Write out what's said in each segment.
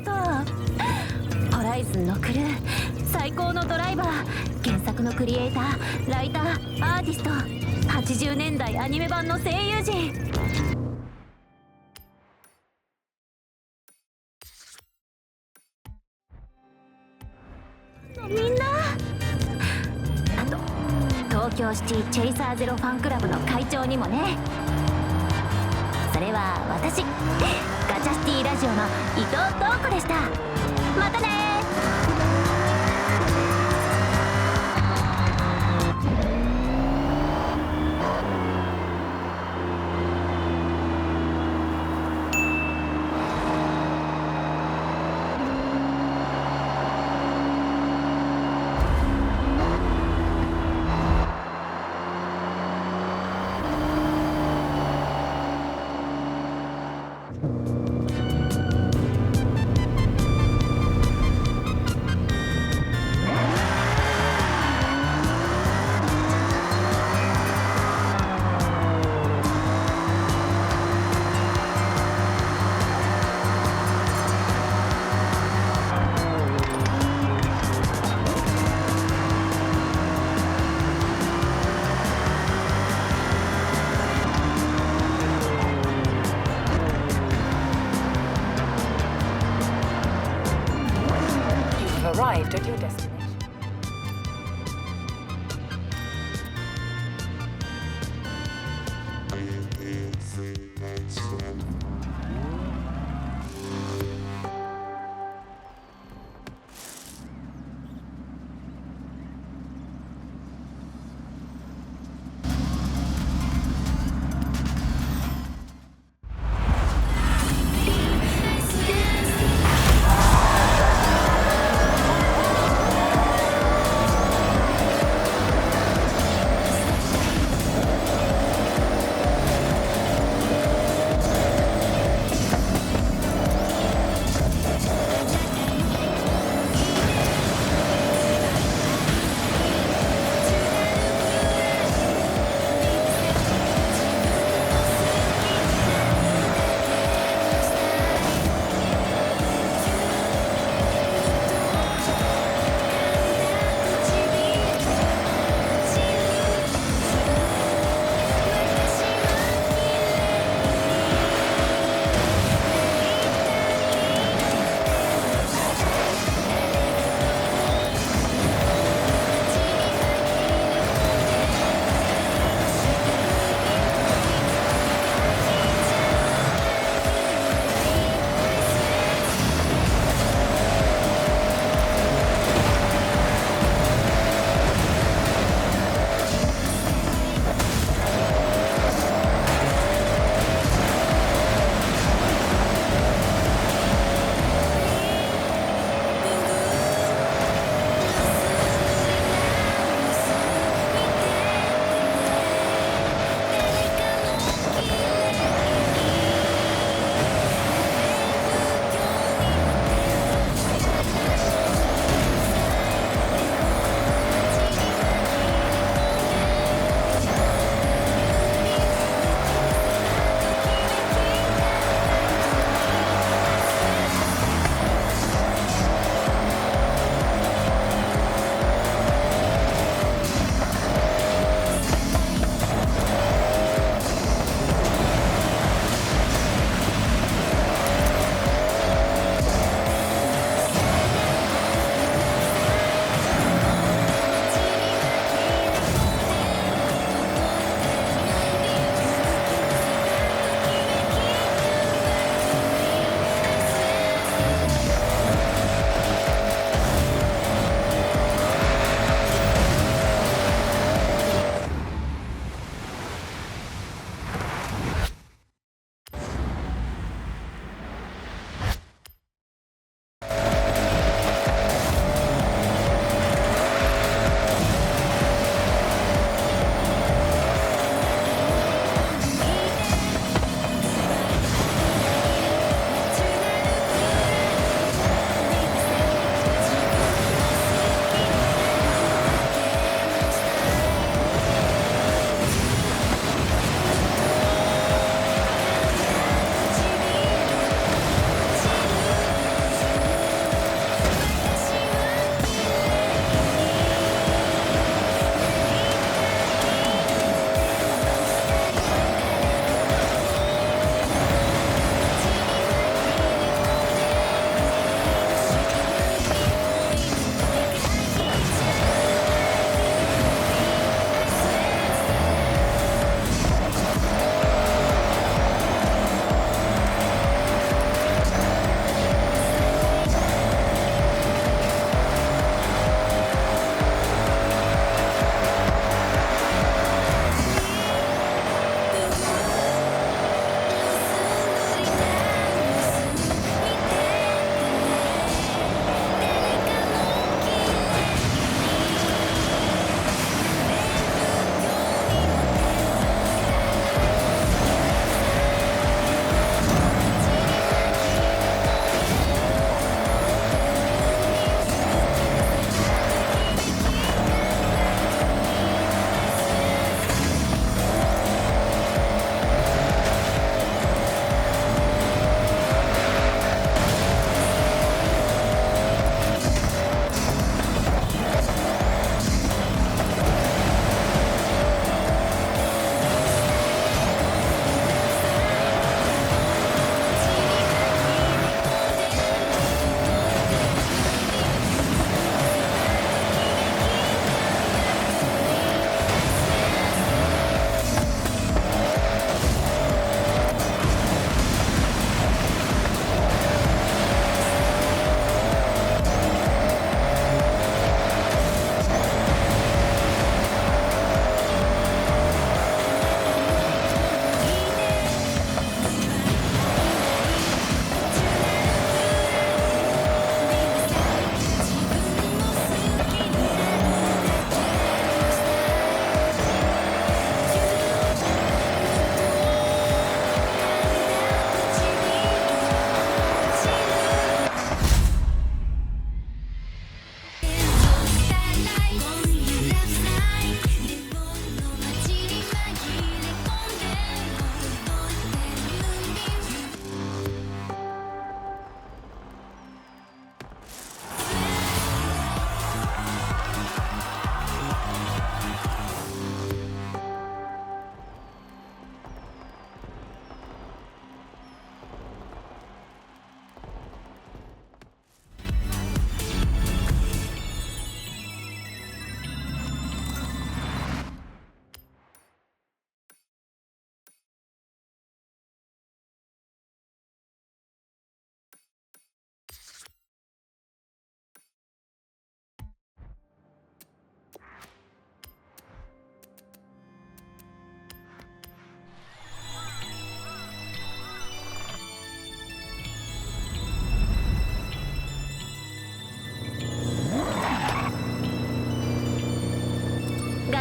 と。ホライズンのクルー、最高のドライバー、原作のクリエイター、ライター、アーティスト、80年代アニメ版の声優陣。みんな、あと東京シティチェイサーゼロファンクラブの会長にもね。それは私、ガチャシティラジオの伊藤東子でした。またね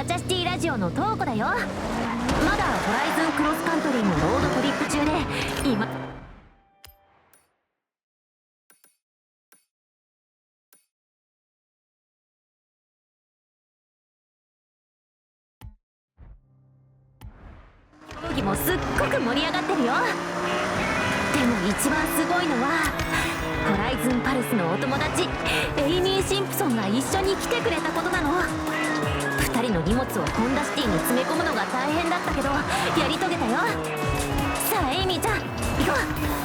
チャシティラジオのトーコだよ。まだホライズンクロスカントリーのロードトリップ中で今競技もすっごく盛り上がってるよ。でも一番すごいのはホライズンパルスのお友達エイミー・シンプソンが一緒に来てくれたことなの。2人の荷物をホンダシティに詰め込むのが大変だったけどやり遂げたよ。さあエイミーちゃん行こう。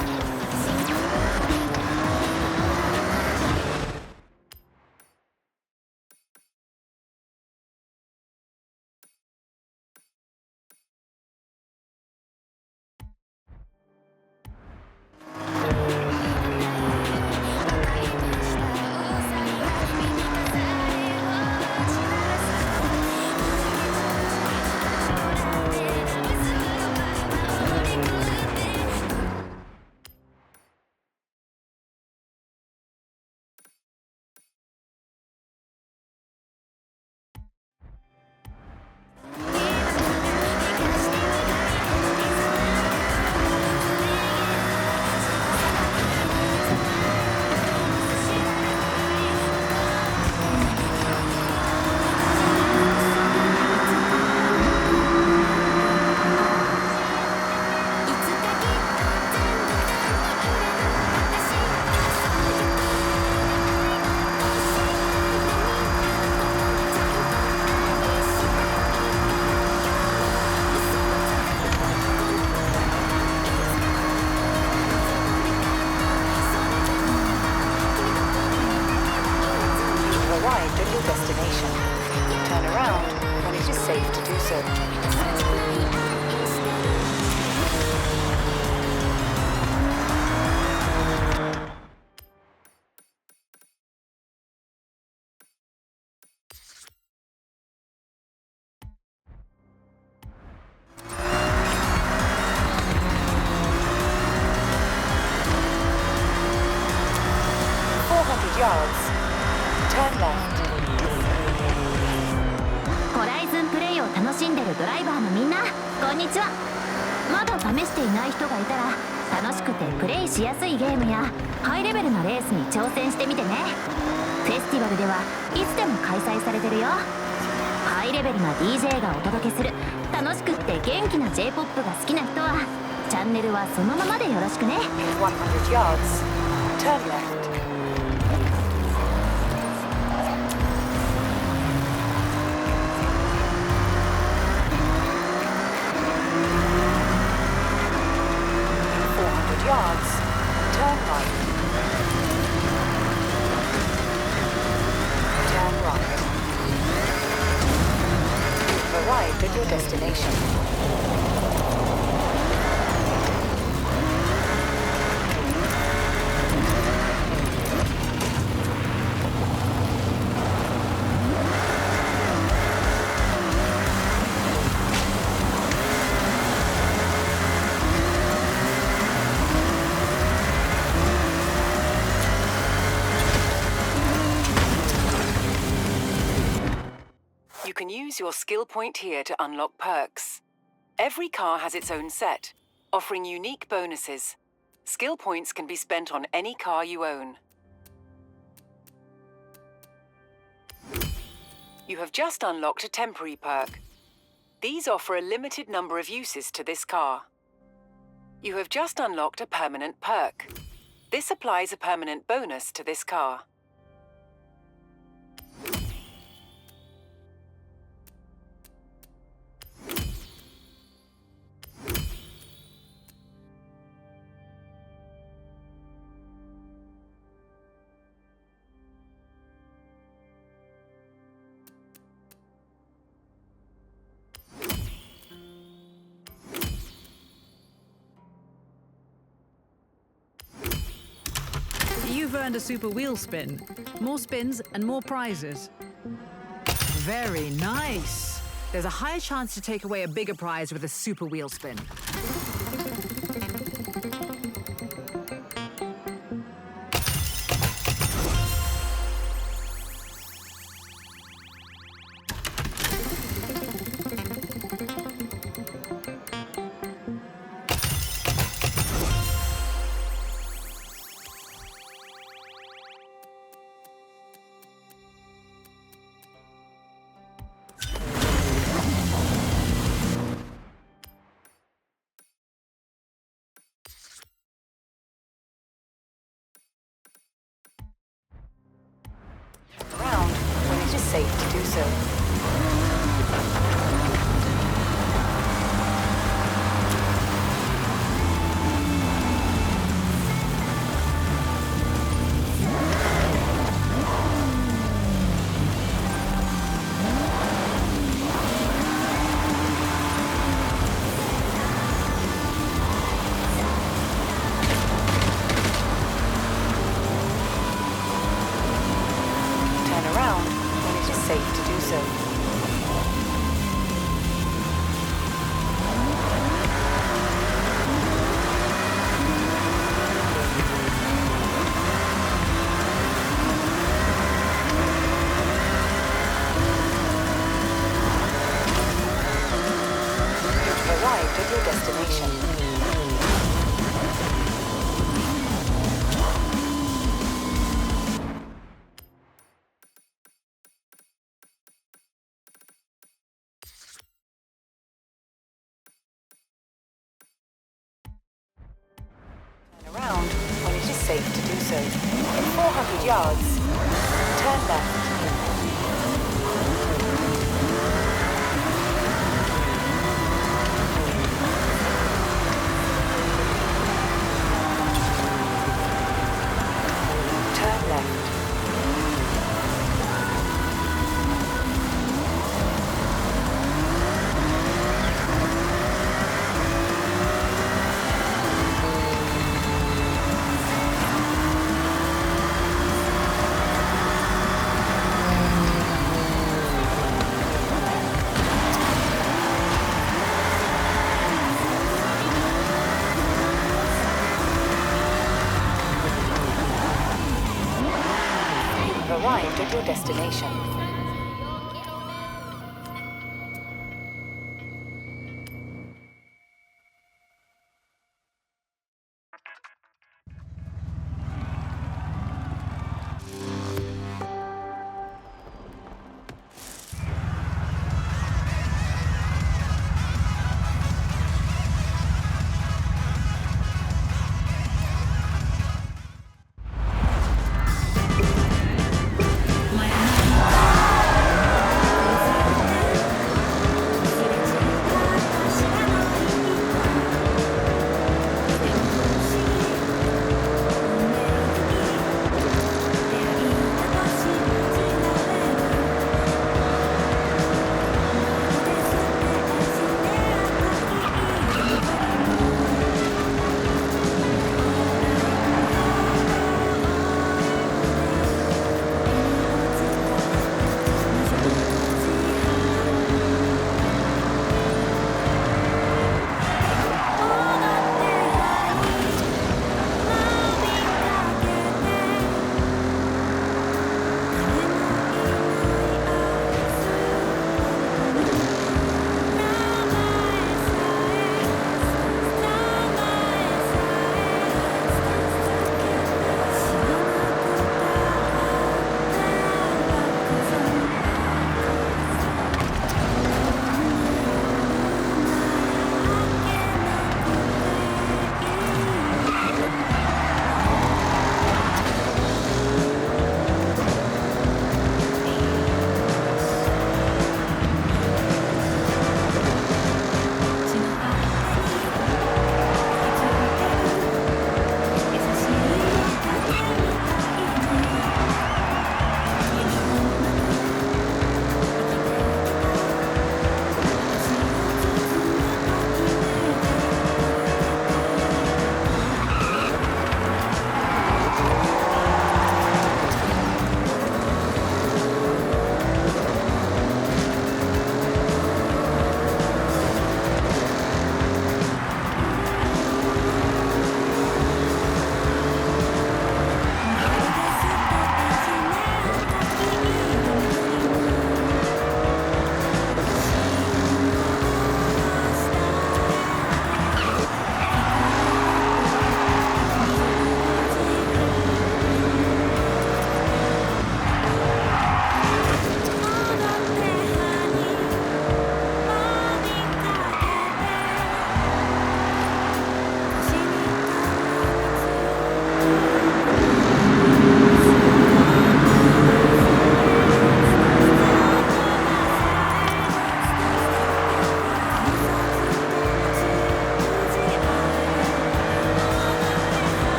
ホライズンプレイを楽しんでるドライバーのみんなこんにちは。まだ試していない人がいたら楽しくてプレイしやすいゲームやハイレベルなレースに挑戦してみてね。フェスティバルではいつでも開催されてるよ。ハイレベルな DJ がお届けする楽しくって元気な J-POP が好きな人はチャンネルはそのままでよろしくね。100 yards. Turn left. Yards, turn right. Turn right. You've arrived at your destination. You can use your skill point here to unlock perks. Every car has its own set, offering unique bonuses. Skill points can be spent on any car you own. You have just unlocked a temporary perk. These offer a limited number of uses to this car. You have just unlocked a permanent perk. This applies a permanent bonus to this car. You've earned a super wheel spin. More spins and more prizes. Very nice. There's a higher chance to take away a bigger prize with a super wheel spin. safe to do so. Turn around when it is safe to do so. You've arrived at your destination. Turn around when it is safe to do so. In 400 yards, turn left. Turn left. You've arrived at your destination.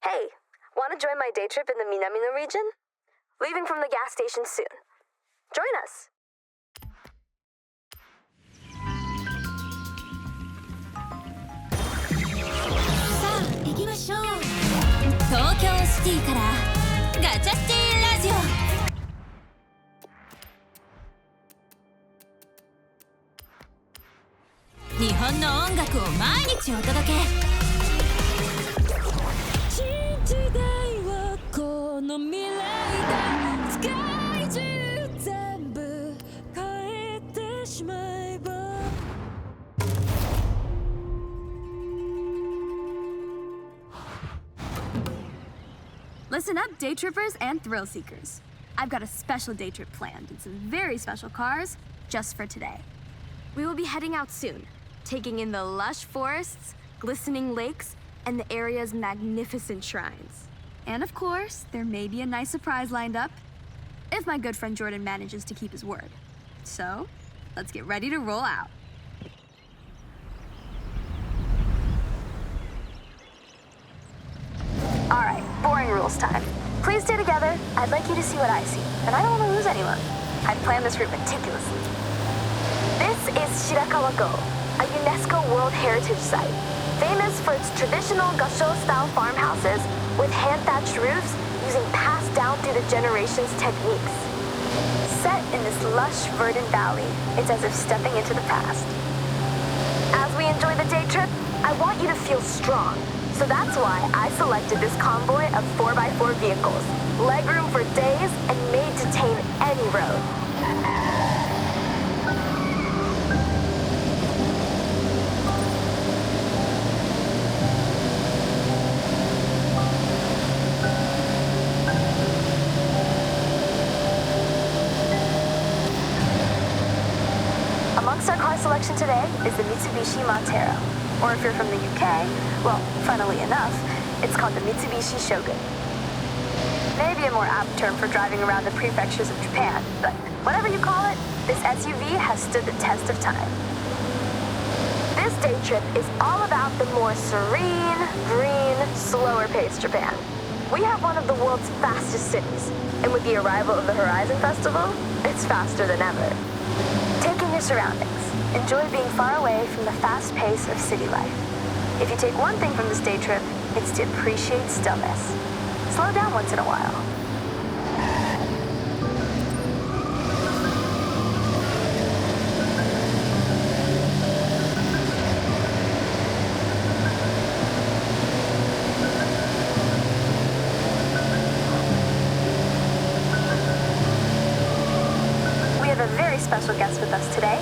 Hey, want to join my day trip in the Minamino region? Leaving from the gas station soon. Join us! 行きましょう。東京シティからガチャシティラジオ。日本の音楽を毎日お届け。新時代はこの未来だ。世界中全部変えてしまえば。Listen up, day trippers and thrill seekers. I've got a special day trip planned in some very special cars just for today. We will be heading out soon, taking in the lush forests, glistening lakes, and the area's magnificent shrines. And of course, there may be a nice surprise lined up, if my good friend Jordan manages to keep his word. So, let's get ready to roll out. All right, boring rules time. Please stay together. I'd like you to see what I see, and I don't want to lose anyone. I've planned this route meticulously. This is Shirakawa-go, a UNESCO World Heritage Site, famous for its traditional gasho-style farmhouses with hand-thatched roofs using passed down through the generations techniques. Set in this lush, verdant valley, it's as if stepping into the past. As we enjoy the day trip, I want you to feel strong. So that's why I selected this convoy of 4x4 vehicles, legroom for days and made to tame any road. Amongst our car selection today is the Mitsubishi Montero. Or if you're from the UK, well, funnily enough, it's called the Mitsubishi Shogun. Maybe a more apt term for driving around the prefectures of Japan, but whatever you call it, this SUV has stood the test of time. This day trip is all about the more serene, green, slower-paced Japan. We have one of the world's fastest cities, and with the arrival of the Horizon Festival, it's faster than ever. Take in your surroundings. Enjoy being far away from the fast pace of city life. If you take one thing from this day trip, it's to appreciate stillness. Slow down once in a while. We have a very special guest with us today.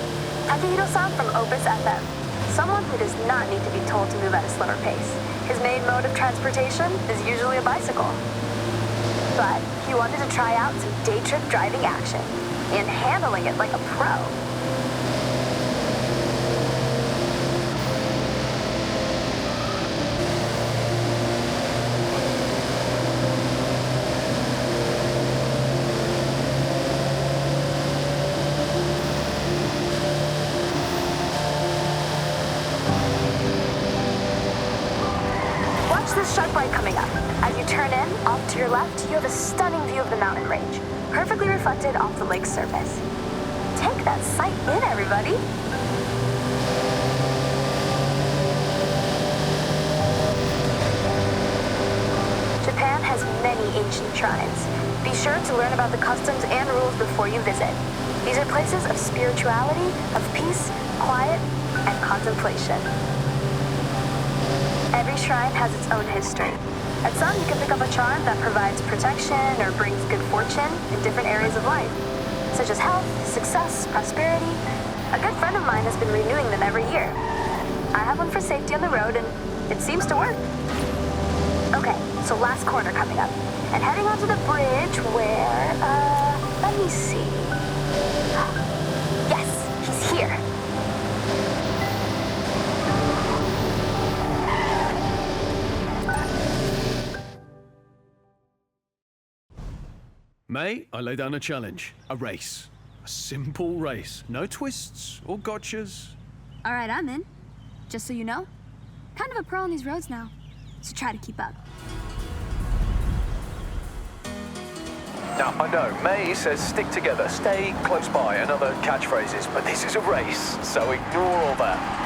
Takehiro-san from Opus FM, someone who does not need to be told to move at a slower pace. His main mode of transportation is usually a bicycle. But he wanted to try out some day trip driving action and handling it like a pro. This sharp right coming up. As you turn in, off to your left, you have a stunning view of the mountain range, perfectly reflected off the lake's surface. Take that sight in, everybody. Japan has many ancient shrines. Be sure to learn about the customs and rules before you visit. These are places of spirituality, of peace, quiet, and contemplation. Every shrine has its own history. At some, you can pick up a charm that provides protection or brings good fortune in different areas of life, such as health, success, prosperity. A good friend of mine has been renewing them every year. I have one for safety on the road, and it seems to work. Okay, so last corner coming up, and heading onto the bridge where, let me see. Yes, he's here. May, I lay down a challenge. A race. A simple race. No twists or gotchas. All right, I'm in. Just so you know, kind of a pro on these roads now, so try to keep up. Now, I know, May says stick together, stay close by, and other catchphrases, but this is a race, so ignore all that.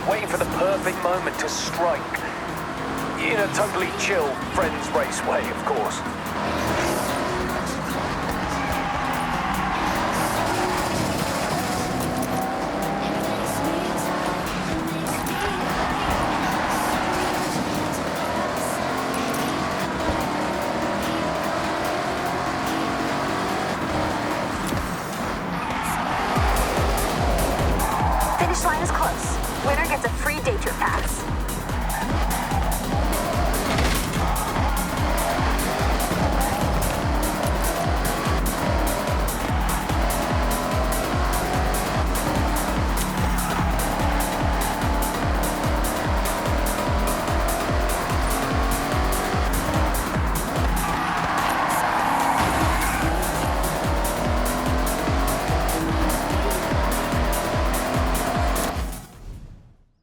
Waiting for the perfect moment to strike. In a totally chill, friends race way, of course. Finish line is close. Winner gets a free day trip pass.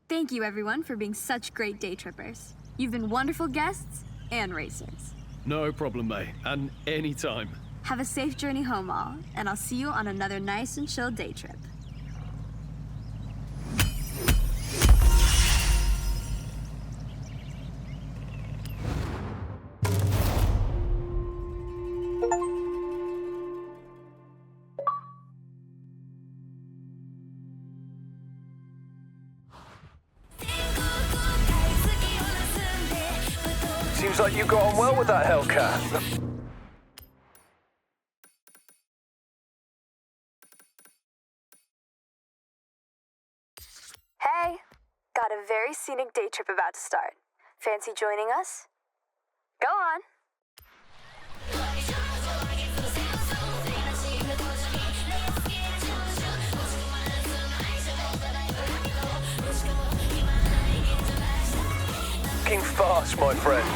Thank you, everyone, for being such great day trippers. You've been wonderful guests and racers. No problem, May. And anytime. Have a safe journey home, all, and I'll see you on another nice and chill day trip. Seems like you got on well with that Hellcat. Hey, got a very scenic day trip about to start. Fancy joining us? Go on. Fucking fast, my friend.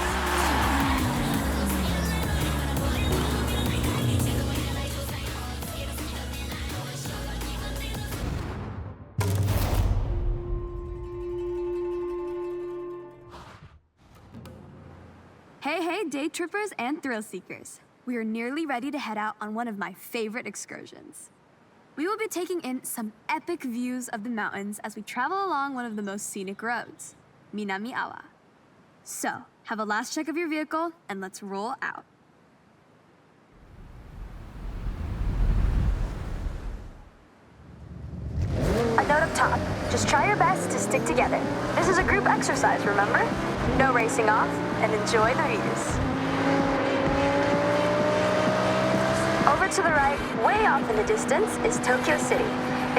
Hey, day trippers and thrill seekers. We are nearly ready to head out on one of my favorite excursions. We will be taking in some epic views of the mountains as we travel along one of the most scenic roads, Minami-awa. So, have a last check of your vehicle and let's roll out. A note up top, just try your best to stick together. This is a group exercise, remember? No racing off, and enjoy the views. Over to the right, way off in the distance, is Tokyo City.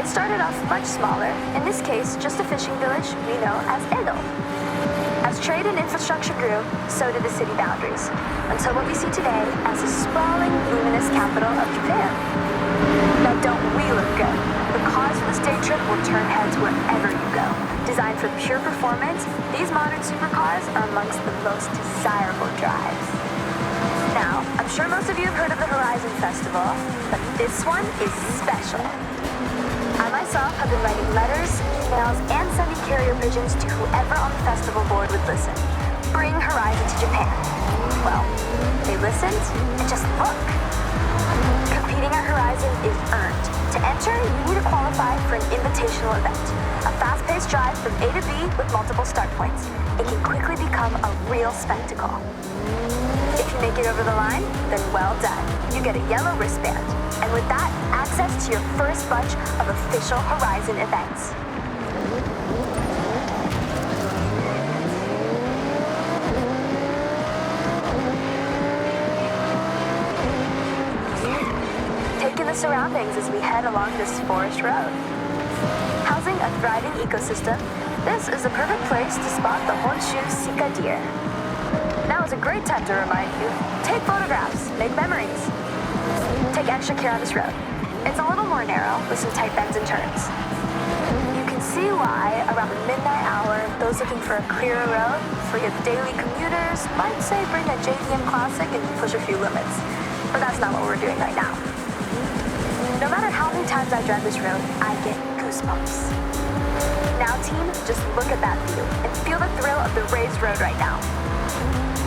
It started off much smaller, in this case, just a fishing village we know as Edo. As trade and infrastructure grew, so did the city boundaries, until what we see today as a sprawling, luminous capital of Japan. Now don't we look good? The cars for this day trip will turn heads wherever you go. Designed for pure performance, these modern supercars are amongst the most desirable drives. Now, I'm sure most of you have heard of the Horizon Festival, but this one is special. I myself have been writing letters, emails, and sending carrier pigeons to whoever on the festival board would listen. Bring Horizon to Japan. Well, they listened, and just look. Competing at Horizon is earned. To enter, you need to qualify for an invitational event. A fast-paced drive from A to B with multiple start points. It can quickly become a real spectacle. If you make it over the line, then well done. You get a yellow wristband. And with that, access to your first bunch of official Horizon events. surroundings as we head along this forest road. Housing a thriving ecosystem, this is the perfect place to spot the Honshu Sika deer. Now is a great time to remind you, take photographs, make memories. Take extra care on this road. It's a little more narrow with some tight bends and turns. You can see why, around the midnight hour, those looking for a clearer road for your daily commuters might say bring a JDM Classic and push a few limits. But that's not what we're doing right now. No matter how many times I drive this road, I get goosebumps. Now team, just look at that view and feel the thrill of the raised road right now.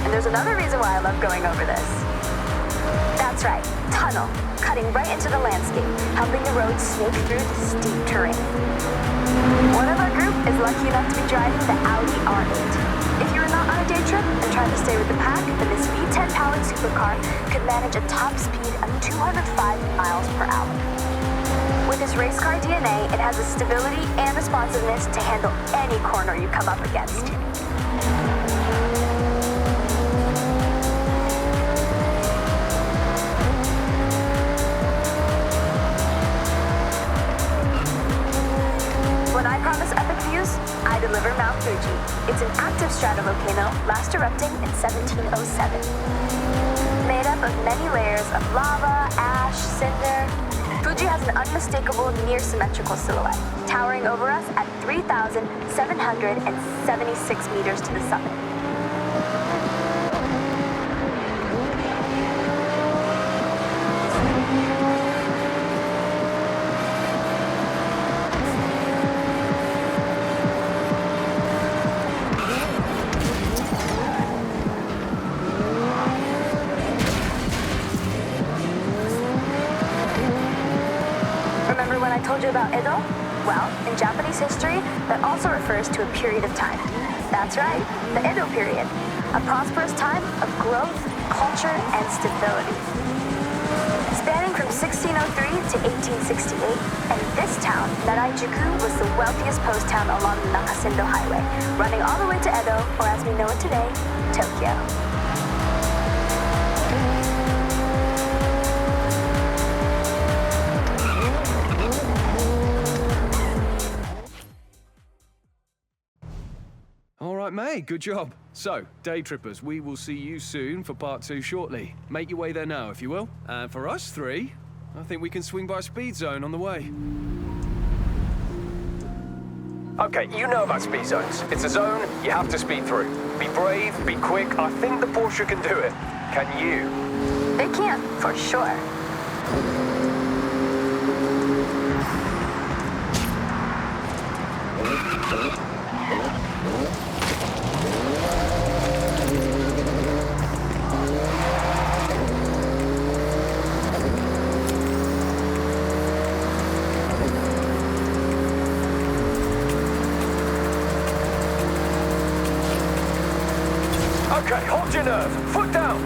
And there's another reason why I love going over this. That's right, tunnel, cutting right into the landscape, helping the road snake through the steep terrain. One of our group is lucky enough to be driving the Audi R8. If you are not on a day trip and trying to stay with the pack, then this V10 powered supercar could manage a top speed of 205 miles per hour. With its race car DNA, it has the stability and responsiveness to handle any corner you come up against. When I promise epic views, I deliver Mount Fuji. It's an active stratovolcano, last erupting in 1707. Made up of many layers of lava, ash, cinder, Fuji has an unmistakable near-symmetrical silhouette, towering over us at 3,776 meters to the summit. Remember when I told you about Edo? Well, in Japanese history, that also refers to a period of time. That's right, the Edo period. A prosperous time of growth, culture, and stability. Spanning from 1603 to 1868, and this town, Naraijuku, was the wealthiest post town along the Nakasendo Highway, running all the way to Edo, or as we know it today, Tokyo. All right, mate, good job. So, day trippers, we will see you soon for part 2 shortly. Make your way there now, if you will. And for us 3, I think we can swing by Speed Zone on the way. Okay, you know about speed zones. It's a zone you have to speed through. Be brave, be quick. I think the Porsche can do it. Can you? They can, for sure. Okay, hold your nerve. Foot down.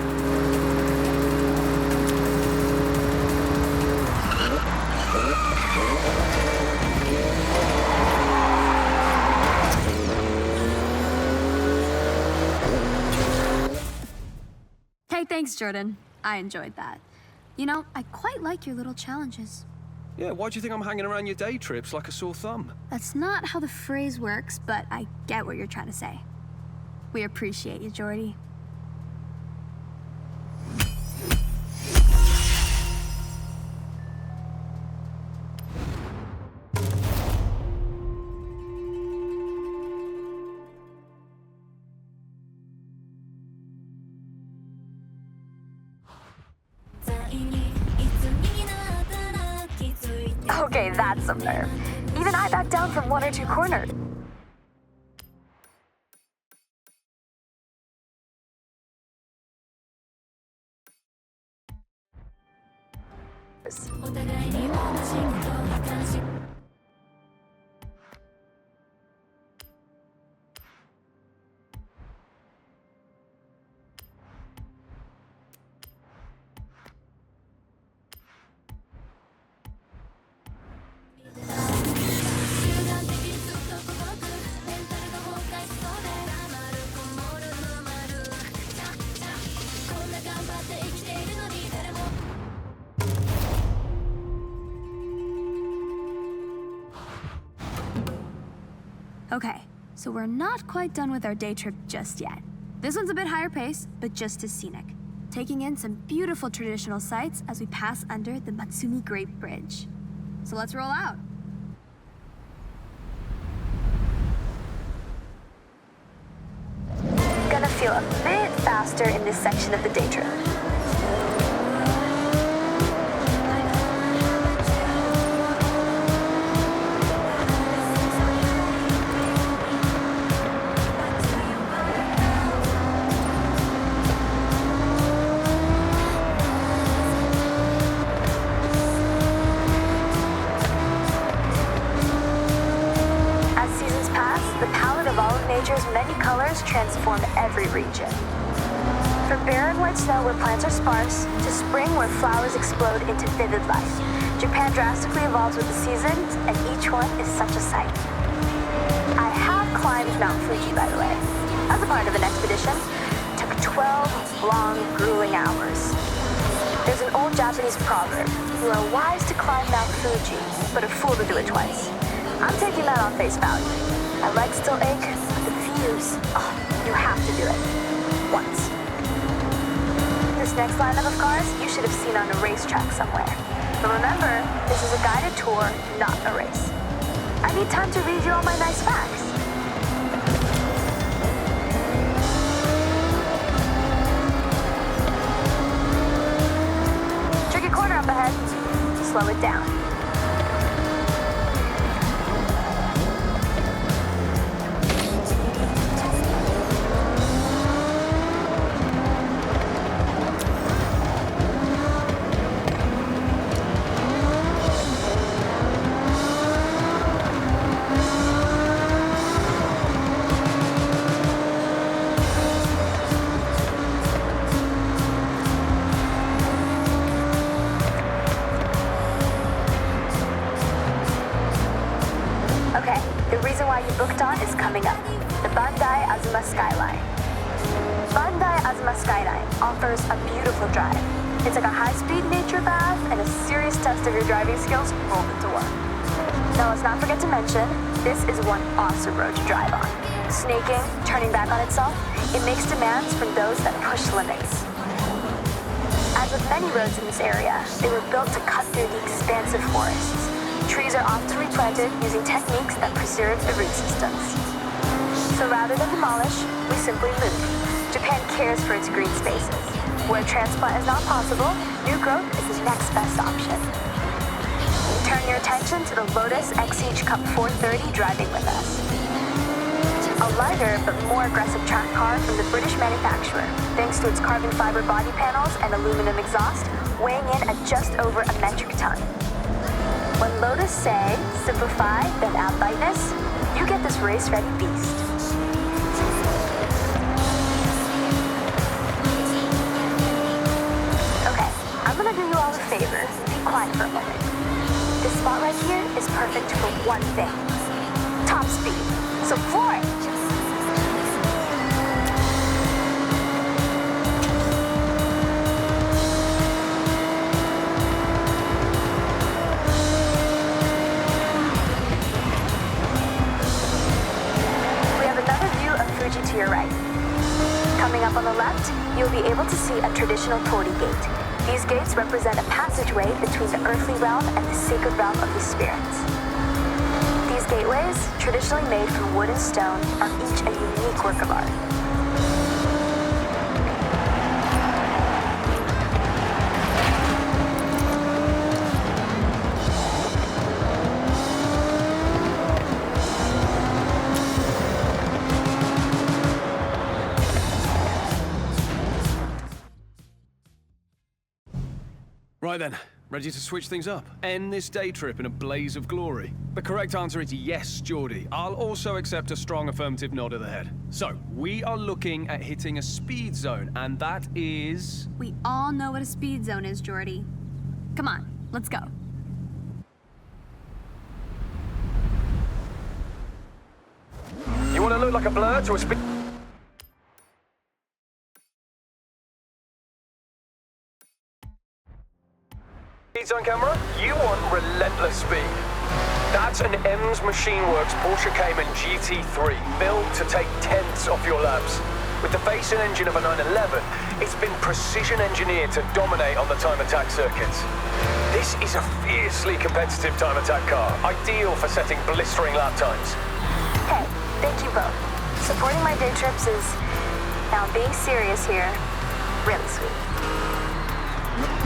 Hey, thanks, Jordan. I enjoyed that. You know, I quite like your little challenges. Yeah, why do you think I'm hanging around your day trips like a sore thumb? That's not how the phrase works, but I get what you're trying to say. We appreciate you, Jordy. Okay, that's some nerve. Even I backed down from 1 or 2 corners. Okay, so we're not quite done with our day trip just yet. This one's a bit higher pace, but just as scenic. Taking in some beautiful traditional sights as we pass under the Matsumi Great Bridge. So let's roll out. Gonna feel a bit faster in this section of the day trip. Nature's many colors transform every region. From barren white snow where plants are sparse, to spring where flowers explode into vivid life, Japan drastically evolves with the seasons, and each one is such a sight. I have climbed Mount Fuji, by the way, as a part of an expedition. It took 12 long, grueling hours. There's an old Japanese proverb: you are wise to climb Mount Fuji, but a fool to do it twice. I'm taking that on face value. My legs still ache, but the views, you have to do it. Once. This next lineup of cars, you should have seen on a racetrack somewhere. But remember, this is a guided tour, not a race. I need time to read you all my nice facts. Tricky corner up ahead. Slow it down. Is coming up, the Bandai Azuma Skyline. Bandai Azuma Skyline offers a beautiful drive. It's like a high-speed nature bath and a serious test of your driving skills rolled into one. Now let's not forget to mention, this is one awesome road to drive on. Snaking, turning back on itself, it makes demands from those that push limits. As with many roads in this area, they were built to cut through the expansive forests. Trees are often replanted using techniques that preserve the root systems. So rather than demolish, we simply move. Japan cares for its green spaces. Where transplant is not possible, new growth is the next best option. Turn your attention to the Lotus XH Cup 430 driving with us. A lighter but more aggressive track car from the British manufacturer, thanks to its carbon fiber body panels and aluminum exhaust, weighing in at just over a metric ton. When Lotus say, simplify, then add lightness, you get this race-ready beast. Okay, I'm gonna do you all a favor. Be quiet for a moment. This spot right here is perfect for one thing. Top speed. So floor it! To your right. Coming up on the left, you'll be able to see a traditional torii gate. These gates represent a passageway between the earthly realm and the sacred realm of the spirits. These gateways, traditionally made from wood and stone, are each a unique work of art. Right then, ready to switch things up? End this day trip in a blaze of glory? The correct answer is yes, Geordie. I'll also accept a strong affirmative nod of the head. So, we are looking at hitting a speed zone, and that is... We all know what a speed zone is, Jordy. Come on, let's go. You want to look like a blur to a speed... Speed zone camera? You want relentless speed. That's an EMS Machine Works Porsche Cayman GT3, built to take tenths off your laps. With the face and engine of a 911, it's been precision engineered to dominate on the time attack circuits. This is a fiercely competitive time attack car, ideal for setting blistering lap times. Hey, thank you both. Supporting my day trips is, now being serious here, really sweet.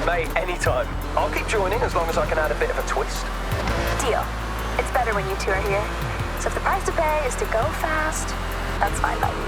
Mate, anytime. I'll keep joining as long as I can add a bit of a twist. Deal. It's better when you two are here. So if the price to pay is to go fast, that's fine by me.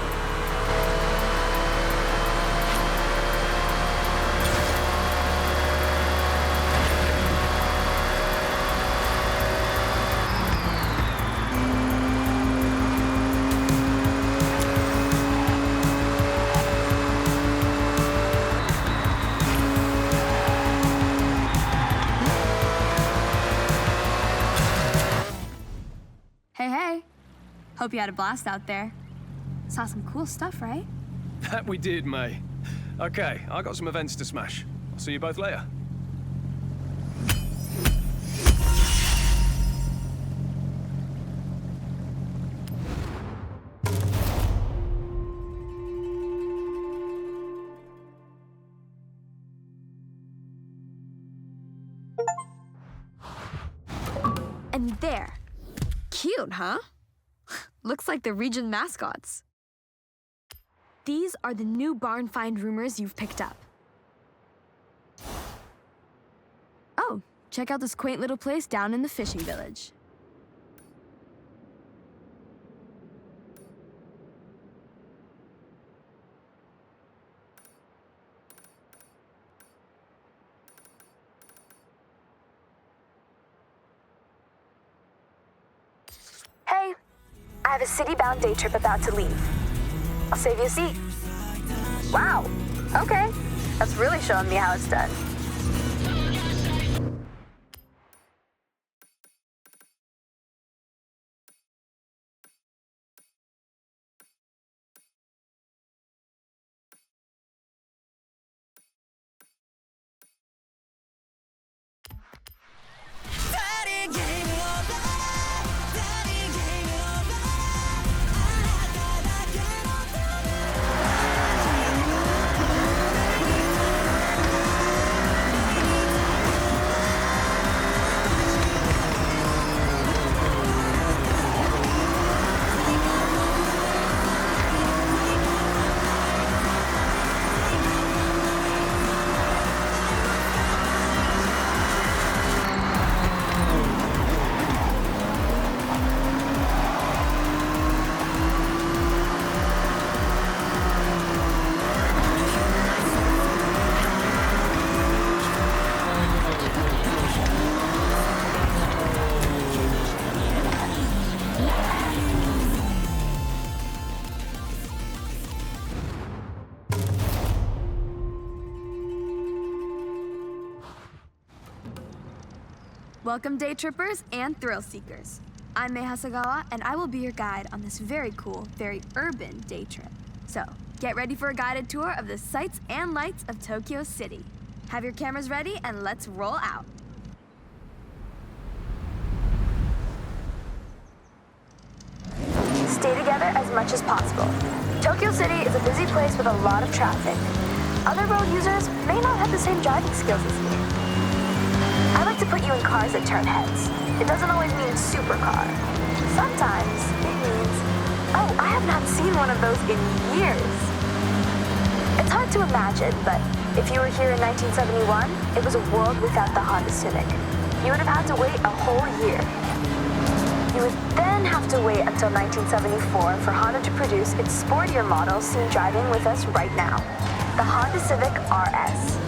Hey. Hope you had a blast out there. Saw some cool stuff, right? That we did, May. Okay, I got some events to smash. I'll see you both later. And there. Cute, huh? Looks like the region mascots. These are the new barn find rumors you've picked up. Oh, check out this quaint little place down in the fishing village. Hey, I have a city-bound day trip about to leave. I'll save you a seat. Wow, okay. That's really showing me how it's done. Welcome, day trippers and thrill seekers. I'm Mei Hasagawa, and I will be your guide on this very cool, very urban day trip. So, get ready for a guided tour of the sights and lights of Tokyo City. Have your cameras ready, and let's roll out. Stay together as much as possible. Tokyo City is a busy place with a lot of traffic. Other road users may not have the same driving skills as you. I like to put you in cars that turn heads. It doesn't always mean supercar. Sometimes it means, oh, I have not seen one of those in years. It's hard to imagine, but if you were here in 1971, it was a world without the Honda Civic. You would have had to wait a whole year. You would then have to wait until 1974 for Honda to produce its sportier model seen driving with us right now, the Honda Civic RS.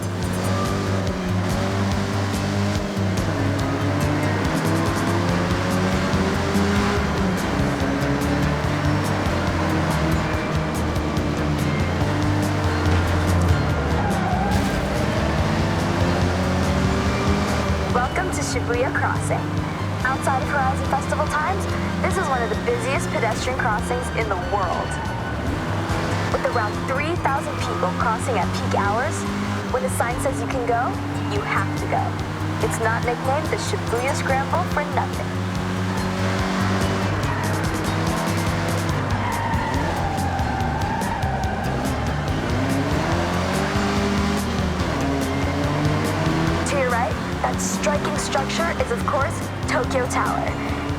Shibuya Crossing. Outside of Horizon Festival times, this is one of the busiest pedestrian crossings in the world. With around 3,000 people crossing at peak hours, when the sign says you can go, you have to go. It's not nicknamed the Shibuya Scramble for nothing. structure is, of course, Tokyo Tower,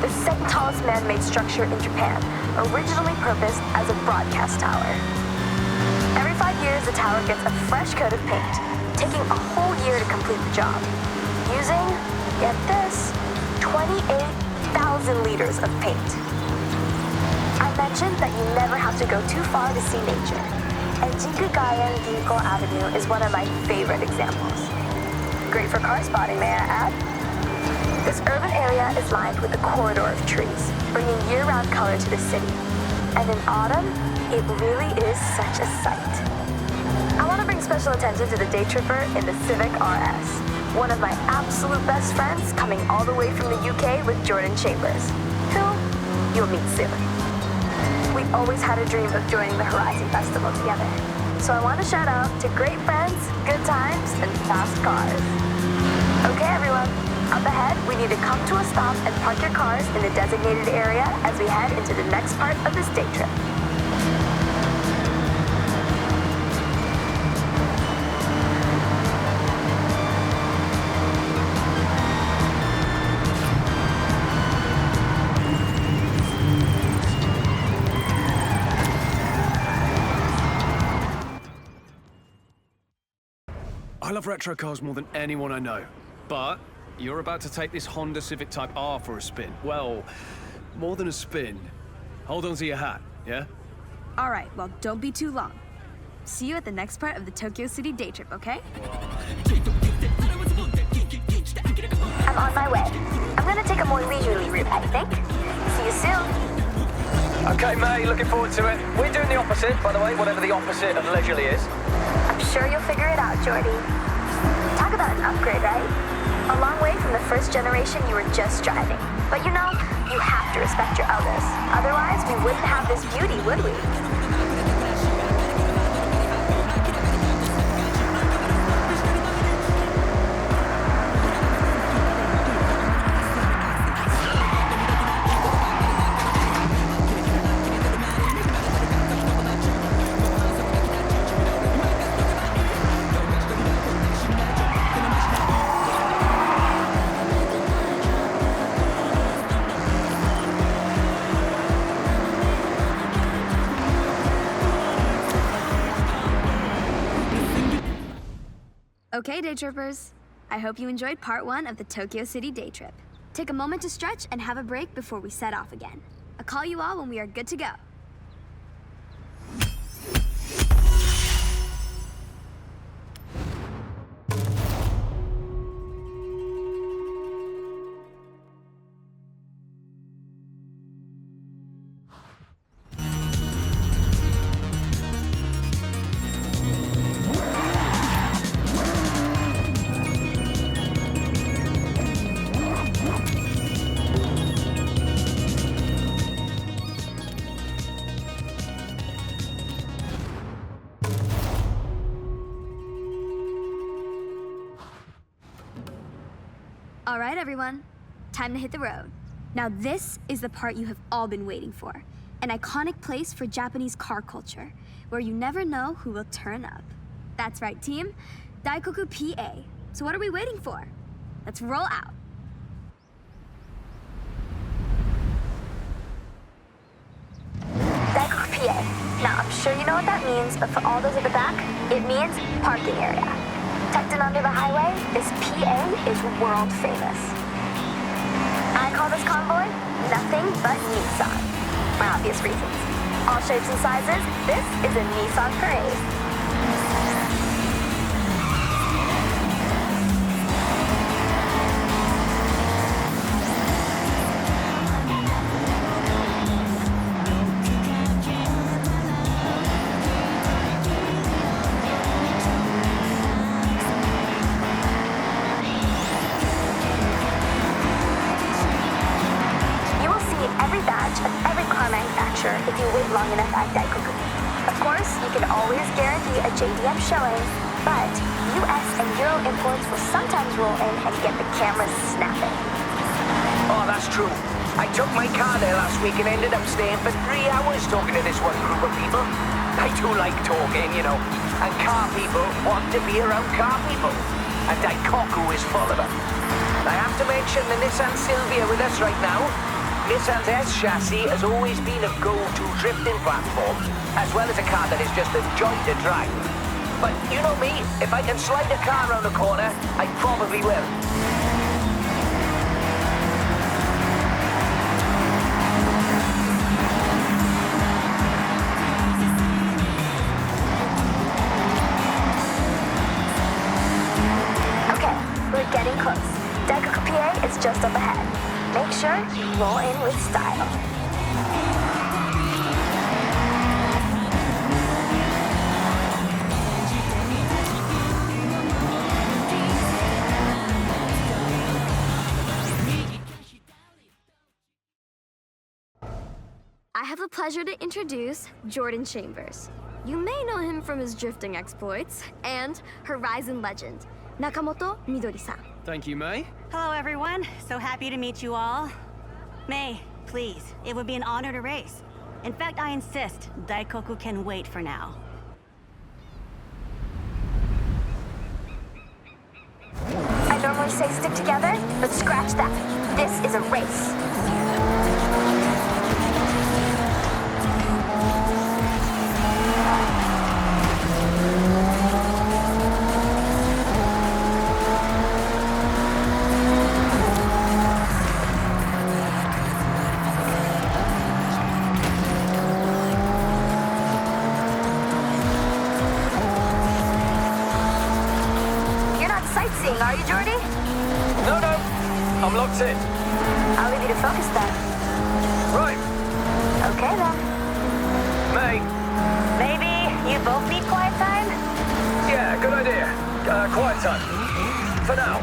the second tallest man-made structure in Japan, originally purposed as a broadcast tower. Every 5 years, the tower gets a fresh coat of paint, taking a whole year to complete the job, using, get this, 28,000 liters of paint. I mentioned that you never have to go too far to see nature, and Jinkugayan Ginko Avenue is one of my favorite examples. Great for car spotting, may I add? This urban area is lined with a corridor of trees, bringing year-round color to the city. And in autumn, it really is such a sight. I want to bring special attention to the day tripper in the Civic RS, one of my absolute best friends coming all the way from the UK with Jordan Chambers, who you'll meet soon. We always had a dream of joining the Horizon Festival together. So I want to shout out to great friends, good times, and fast cars. Okay, everyone, up ahead, we need to come to a stop and park your cars in the designated area as we head into the next part of this day trip. I love retro cars more than anyone I know, but you're about to take this Honda Civic Type R for a spin. Well, more than a spin. Hold on to your hat, yeah? All right, well, don't be too long. See you at the next part of the Tokyo City day trip, okay? I'm on my way. I'm gonna take a more leisurely route, I think. See you soon. Okay, May, looking forward to it. We're doing the opposite, by the way, whatever the opposite of leisurely is. I'm sure you'll figure it out, Jordy. Talk about an upgrade, right? A long way from the first generation you were just driving. But you know, you have to respect your elders. Otherwise, we wouldn't have this beauty, would we? Okay, day trippers. I hope you enjoyed part 1 of the Tokyo City day trip. Take a moment to stretch and have a break before we set off again. I'll call you all when we are good to go. All right, everyone. Time to hit the road. Now this is the part you have all been waiting for. An iconic place for Japanese car culture, where you never know who will turn up. That's right, team. Daikoku PA. So what are we waiting for? Let's roll out. Daikoku PA. Now, I'm sure you know what that means, but for all those at the back, it means parking area. Tucked in under the highway, this PA is world famous. I call this convoy nothing but Nissan, for obvious reasons. All shapes and sizes, this is a Nissan parade. If you wait long enough at Daikoku. Of course, you can always guarantee a JDM showing, but US and Euro imports will sometimes roll in and get the cameras snapping. Oh, that's true. I took my car there last week and ended up staying for 3 hours talking to this one group of people. I do like talking, you know, and car people want to be around car people, and Daikoku is full of them. I have to mention the Nissan Silvia with us right now. Nissan's S chassis has always been a go-to drifting platform, as well as a car that is just a joy to drive. But you know me, if I can slide a car around the corner, I probably will. Okay, we're getting close. Daikoku PA is just up ahead. Make sure you roll in with style. I have the pleasure to introduce Jordan Chambers. You may know him from his drifting exploits and Horizon legend, Nakamoto Midori-san. Thank you, May. Hello, everyone. So happy to meet you all. May, please, it would be an honor to race. In fact, I insist, Daikoku can wait for now. I normally say stick together, but scratch that. This is a race. Are you, Jordy? No, I'm locked in. I'll leave you to focus then. Right. Okay then. May. Maybe you both need quiet time? Yeah, good idea. Quiet time. For now.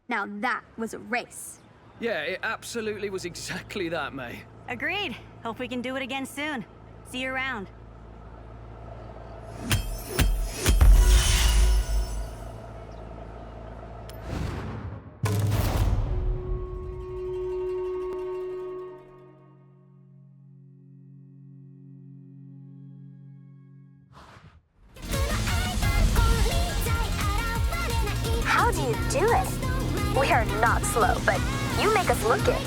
Now that was a race. Yeah, it absolutely was exactly that, May. Agreed. Hope we can do it again soon. See you around. How do you do it? We are not slow, but you make us look it.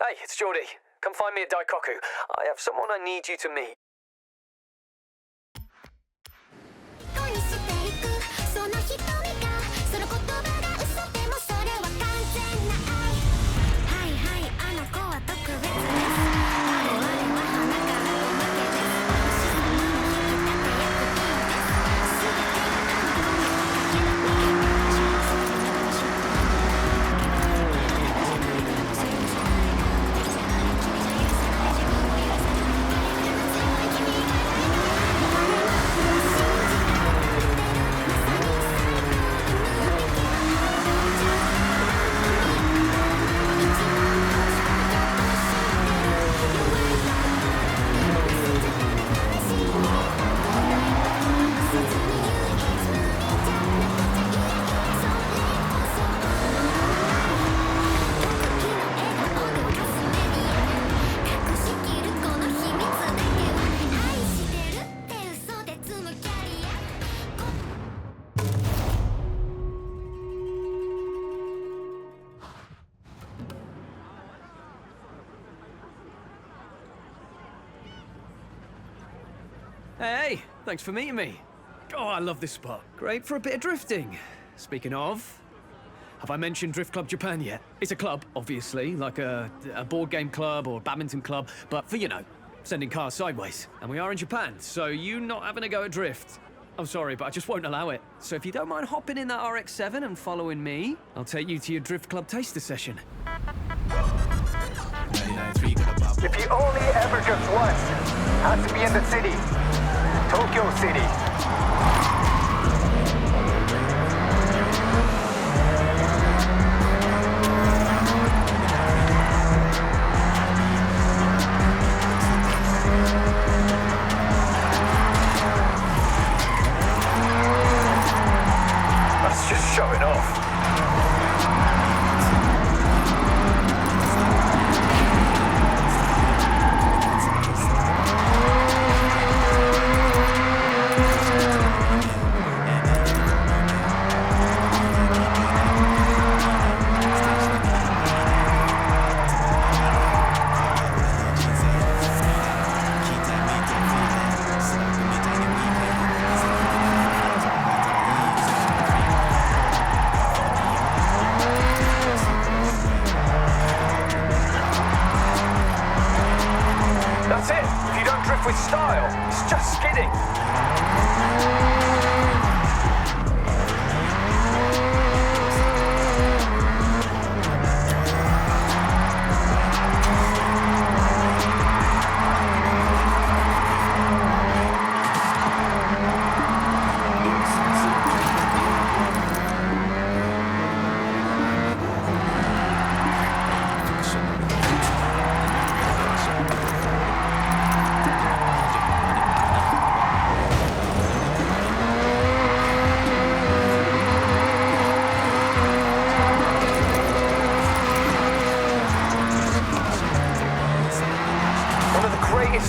Hey, it's Jordy. Come find me at Daikoku. I have someone I need you to meet. Hey, thanks for meeting me. Oh, I love this spot. Great for a bit of drifting. Speaking of, have I mentioned Drift Club Japan yet? It's a club, obviously, like a board game club or a badminton club, but for, you know, sending cars sideways. And we are in Japan, so you not having a go at drift. I'm sorry, but I just won't allow it. So if you don't mind hopping in that RX-7 and following me, I'll take you to your Drift Club taster session. If you only ever just once, has to be in the city. Tokyo City. That's just showing off. That's it. If you don't drift with style, it's just skidding.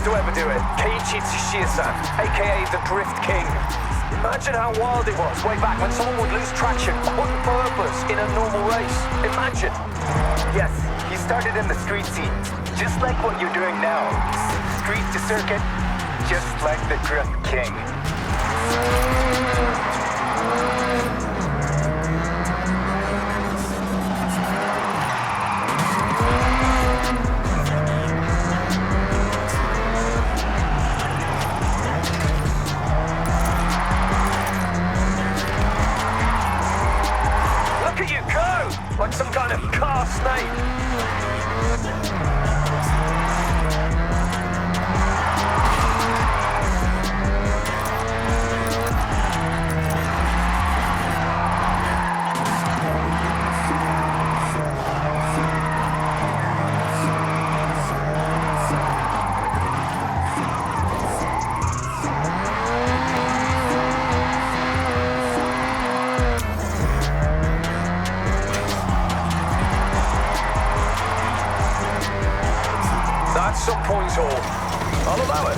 To ever do it, Shikisai, aka the Drift King. Imagine how wild it was way back when someone would lose traction on purpose in a normal race. Imagine. Yes, he started in the street scene, just like what you're doing now. Street to circuit, just like the Drift King. Like some kind of car snake. That's some points all. I'll allow it.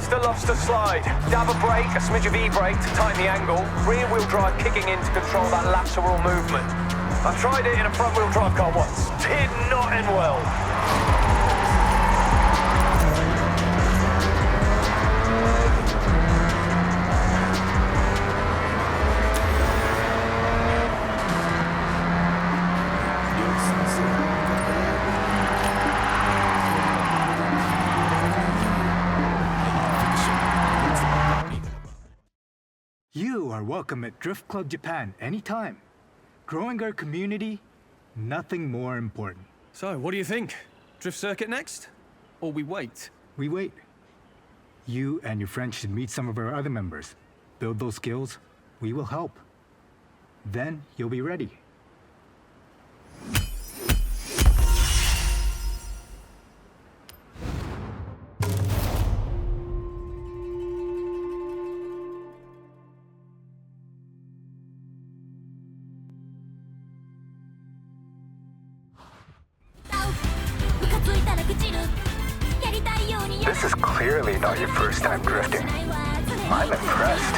Still loves to slide. Dab a brake, a smidge of e-brake to tighten the angle. Rear-wheel drive kicking in to control that lateral movement. I tried it in a front-wheel drive car once. Did not end well. You are welcome at Drift Club Japan anytime. Growing our community, nothing more important. So, what do you think? Drift circuit next? Or we wait? We wait. You and your friends should meet some of our other members. Build those skills, we will help. Then you'll be ready. This is clearly not your first time drifting. I'm impressed.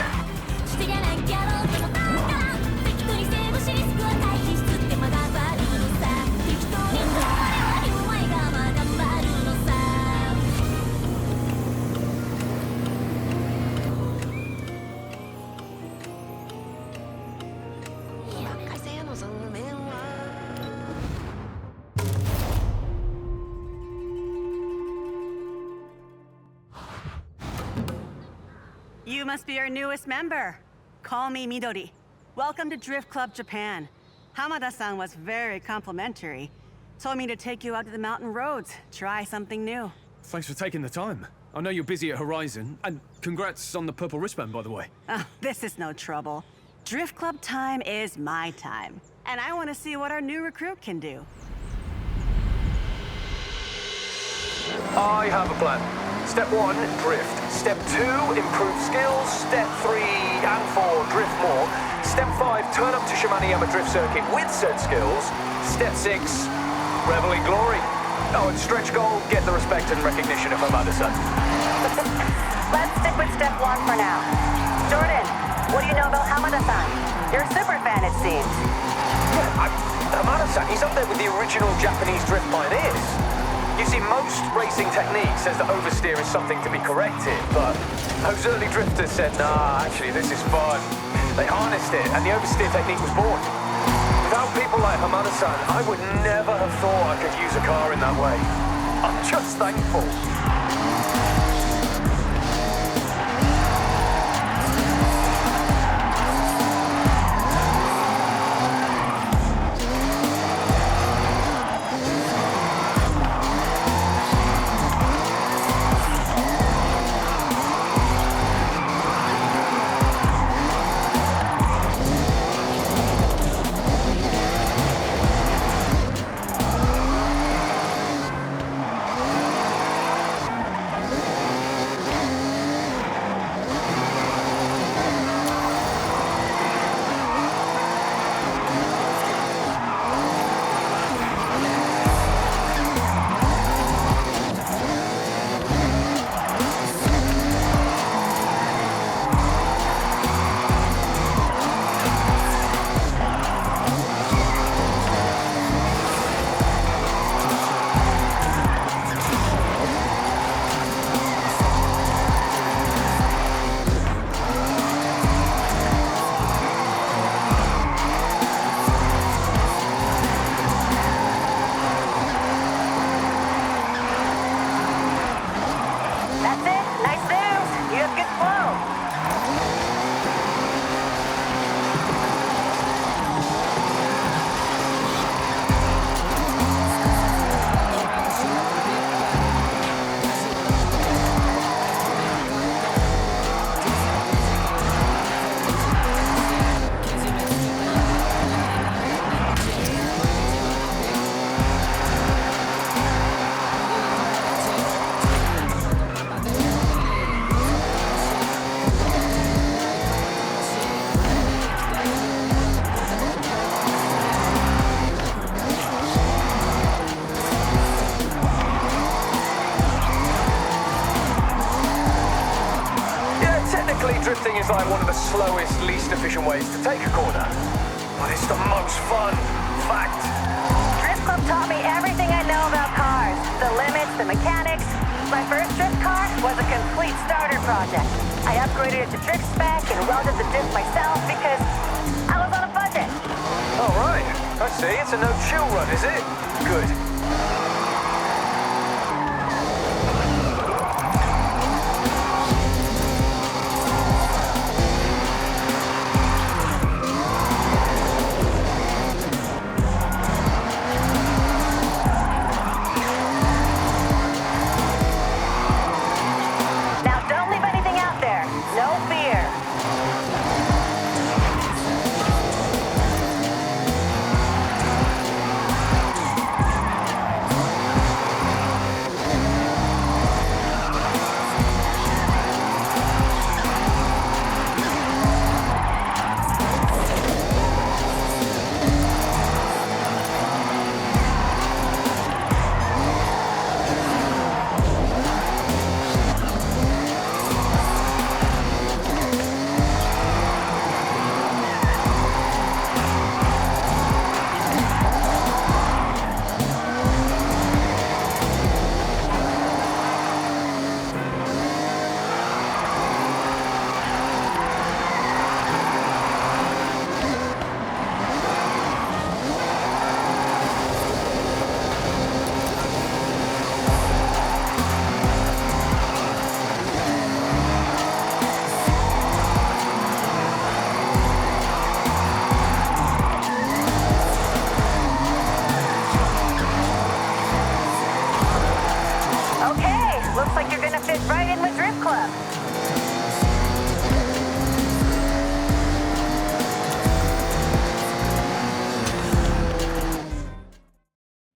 You must be our newest member. Call me Midori. Welcome to Drift Club Japan. Hamada-san was very complimentary. Told me to take you out to the mountain roads, try something new. Thanks for taking the time. I know you're busy at Horizon, and congrats on the purple wristband, by the way. Oh, this is no trouble. Drift Club time is my time. And I want to see what our new recruit can do. I have a plan. Step 1, drift. Step 2, improve skills. Step 3 and 4, drift more. Step 5, turn up to Shimanoyama drift circuit with said skills. Step 6, revel in glory. Oh, and stretch goal, get the respect and recognition of Hamada-san. Let's stick with step 1 for now. Jordan, what do you know about Hamada-san? You're a super fan, it seems. Yeah, Hamada-san, he's up there with the original Japanese drift pioneers. You see, most racing technique says that oversteer is something to be corrected, but those early drifters said, nah, actually, this is fun. They harnessed it, and the oversteer technique was born. Without people like Hamada-san, I would never have thought I could use a car in that way. I'm just thankful. Drifting is like one of the slowest, least efficient ways to take a corner. But it's the most fun. Fact. Drift Club taught me everything I know about cars. The limits, the mechanics. My first drift car was a complete starter project. I upgraded it to drift spec and welded the diff myself because I was on a budget. All right. I see. It's a no-chill run, is it? Good.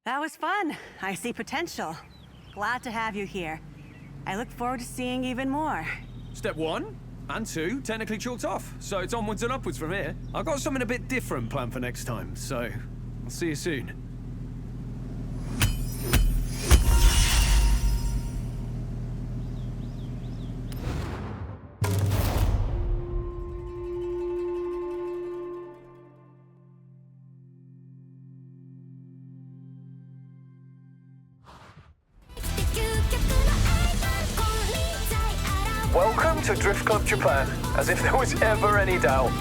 That was fun. I see potential. Glad to have you here. I look forward to seeing even more. Step 1 and 2 technically chalked off, so it's onwards and upwards from here. I've got something a bit different planned for next time, so I'll see you soon. Welcome to Drift Club Japan, as if there was ever any doubt.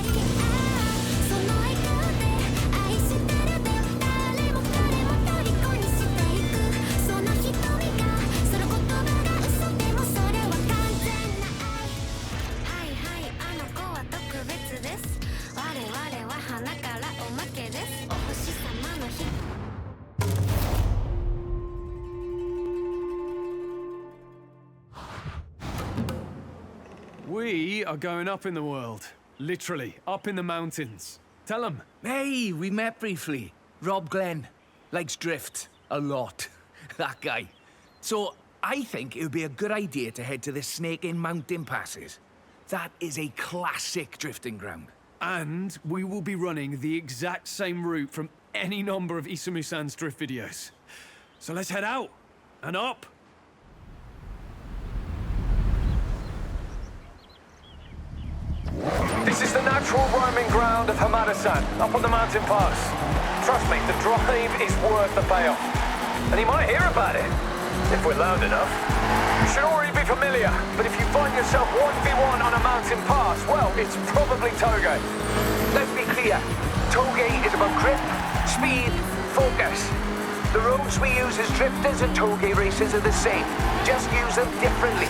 We are going up in the world. Literally, up in the mountains. Tell them. Hey, we met briefly. Rob Glenn. Likes drift. A lot. That guy. So, I think it would be a good idea to head to the Snake in Mountain Passes. That is a classic drifting ground. And we will be running the exact same route from any number of Isamu-san's drift videos. So let's head out and up. This is the natural roaming ground of Hamada-san, up on the mountain pass. Trust me, the drive is worth the payoff. And he might hear about it, if we're loud enough. You should already be familiar, but if you find yourself 1v1 on a mountain pass, well, it's probably Toge. Let's be clear, Toge is about grip, speed, focus. The roads we use as drifters and Toge racers are the same, just use them differently.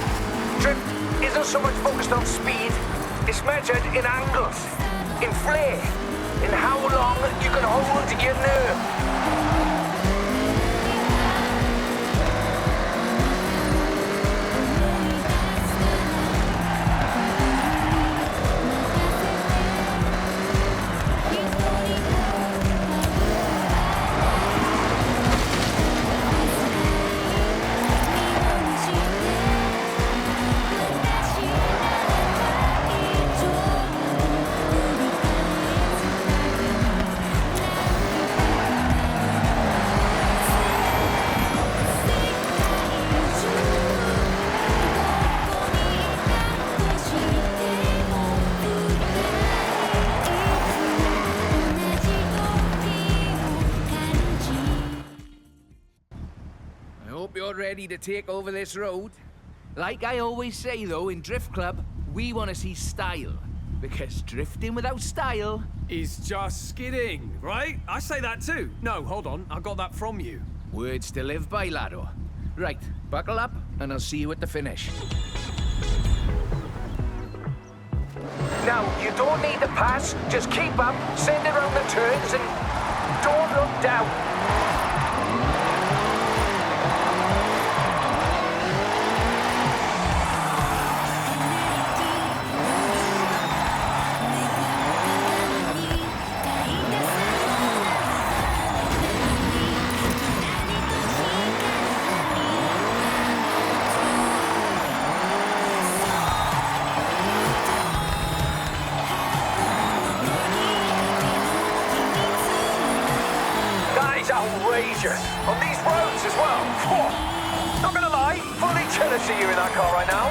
Drift isn't so much focused on speed, it's measured in angles, in flair, in how long you can hold your nerve. Ready to take over this road. Like I always say though, in Drift Club, we want to see style. Because drifting without style is just skidding, right? I say that too. No, hold on, I got that from you. Words to live by, laddo. Right, buckle up and I'll see you at the finish. Now, you don't need the pass, just keep up, send it around the turns and don't look down. On these roads as well. Oh, not gonna lie, fully jealous of you in that car right now.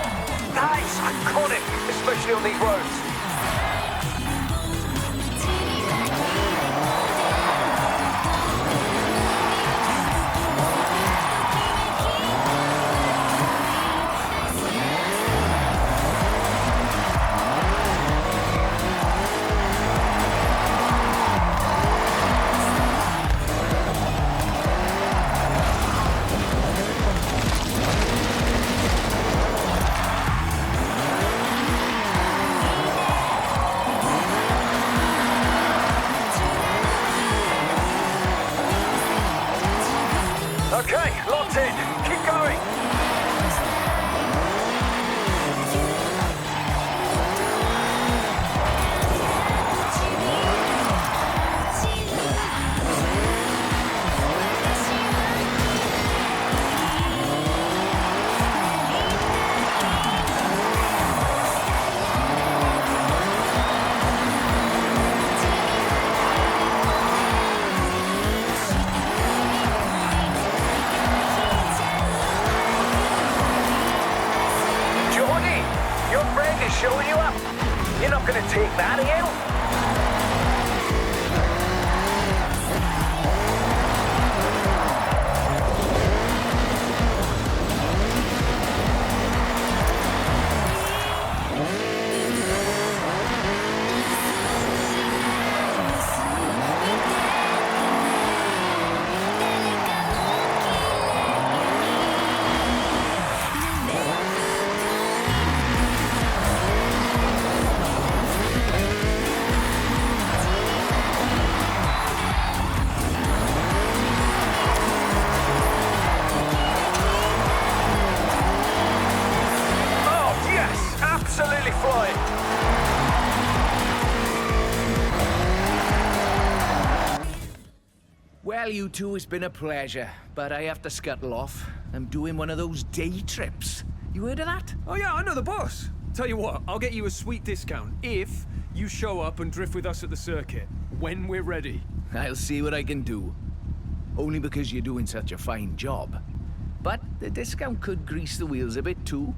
That is iconic, especially on these roads. Okay, locked in. Keep going. Take that again? Absolutely flying. Well, you two, it's been a pleasure, but I have to scuttle off. I'm doing one of those day trips. You heard of that? Oh yeah, I know the boss. Tell you what, I'll get you a sweet discount if you show up and drift with us at the circuit when we're ready. I'll see what I can do. Only because you're doing such a fine job. But the discount could grease the wheels a bit too.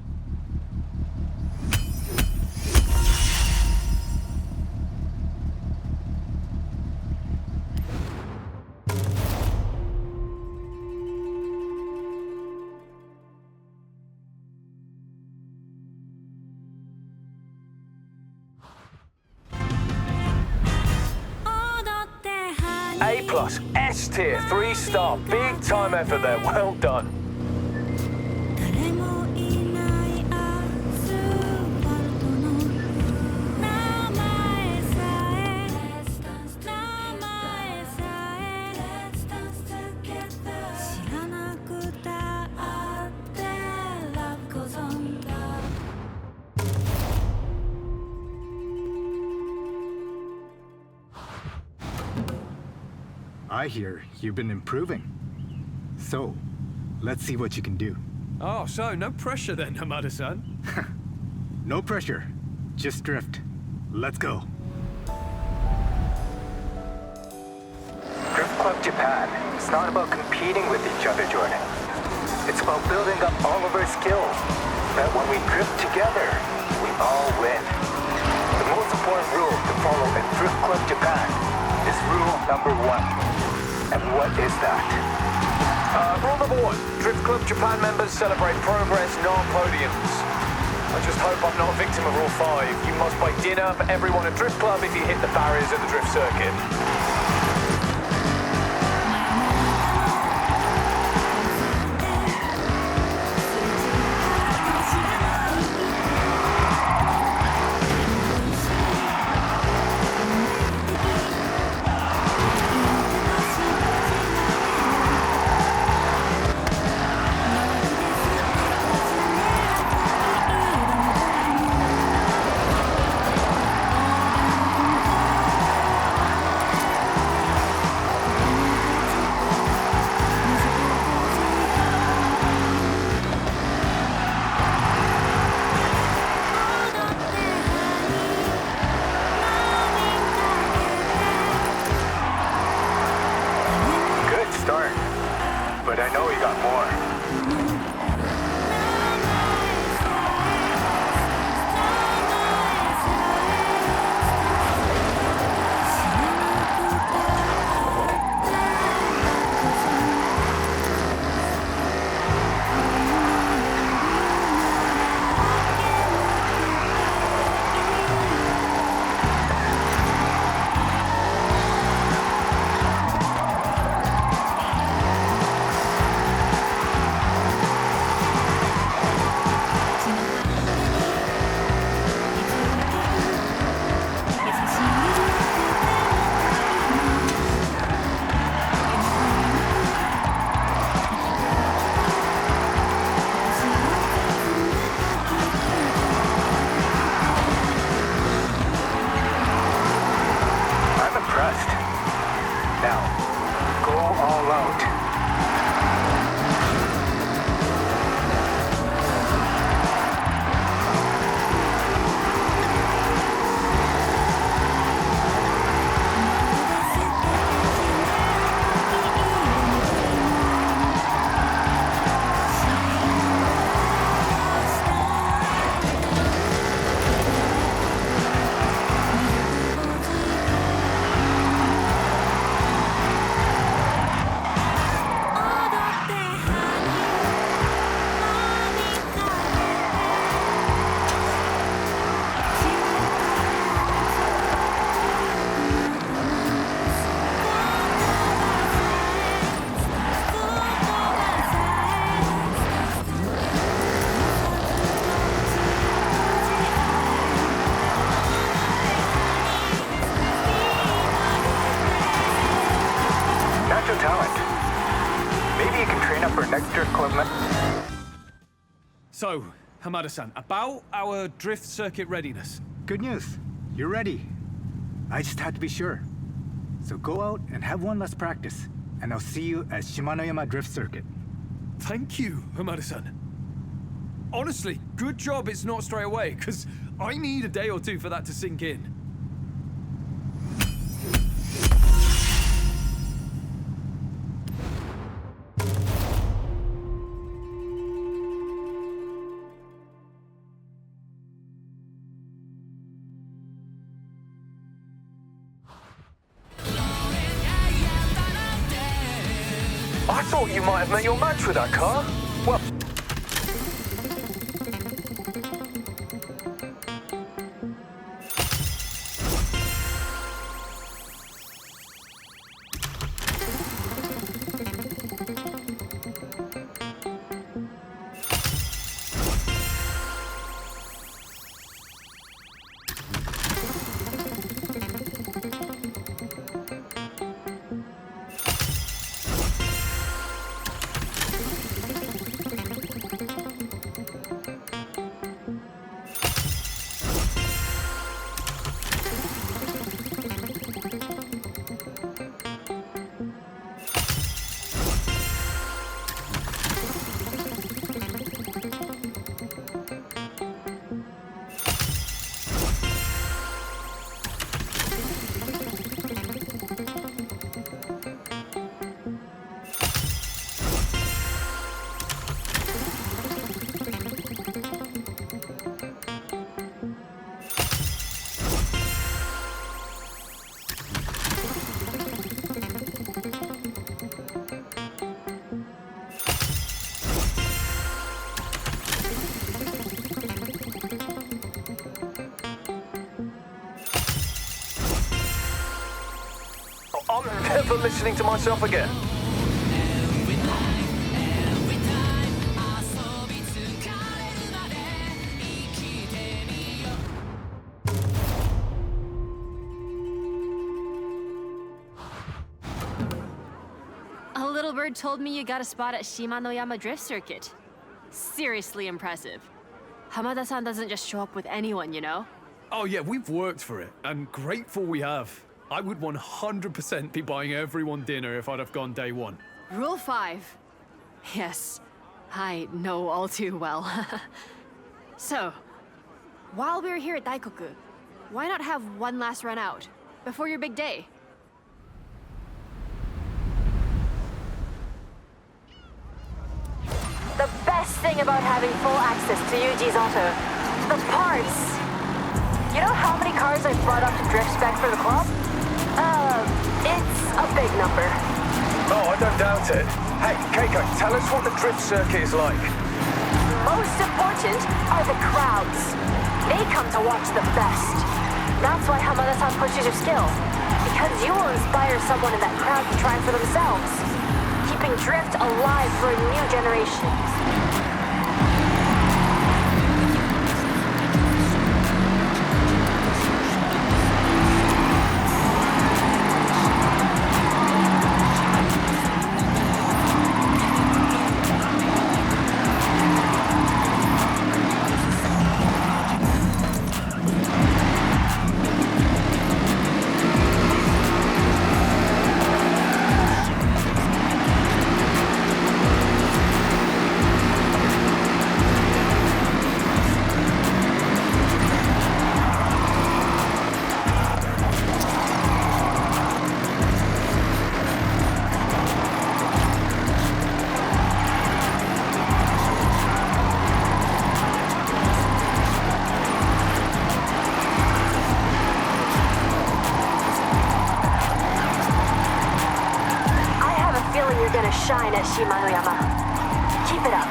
A+, S tier, 3-star, big time effort there, well done. I hear you've been improving. So, let's see what you can do. Oh, so no pressure then, Hamada-san. No pressure. Just drift. Let's go. Drift Club Japan. It's not about competing with each other, Jordan. It's about building up all of our skills. That when we drift together, we all win. The most important rule to follow in Drift Club Japan is rule number 1. And what is that? Rule number 1. Drift Club Japan members celebrate progress, not podiums. I just hope I'm not a victim of rule 5. You must buy dinner for everyone at Drift Club if you hit the barriers at the drift circuit. time for next drift club, man. So, Hamada-san, about our drift circuit readiness. Good news. You're ready. I just had to be sure. So go out and have one last practice, and I'll see you at Shimanoyama Drift Circuit. Thank you, Hamada-san. Honestly, good job it's not straight away, because I need a day or two for that to sink in. I thought you might have met your match with that car. Well, I'm never listening to myself again. A little bird told me you got a spot at Shimanoyama Drift Circuit. Seriously impressive. Hamada-san doesn't just show up with anyone, you know? Oh yeah, we've worked for it, and grateful we have. I would 100% be buying everyone dinner if I'd have gone day one. Rule 5. Yes, I know all too well. So, while we're here at Daikoku, why not have one last run out before your big day? The best thing about having full access to Yuji's auto, the parts. You know how many cars I've brought up to drift spec for the club? It's a big number. Oh, I don't doubt it. Hey, Keiko, tell us what the drift circuit is like. Most important are the crowds. They come to watch the best. That's why Hamada-san pushes your skill. Because you will inspire someone in that crowd to try for themselves. Keeping drift alive for a new generation. Shine at Shimanoyama. Keep it up.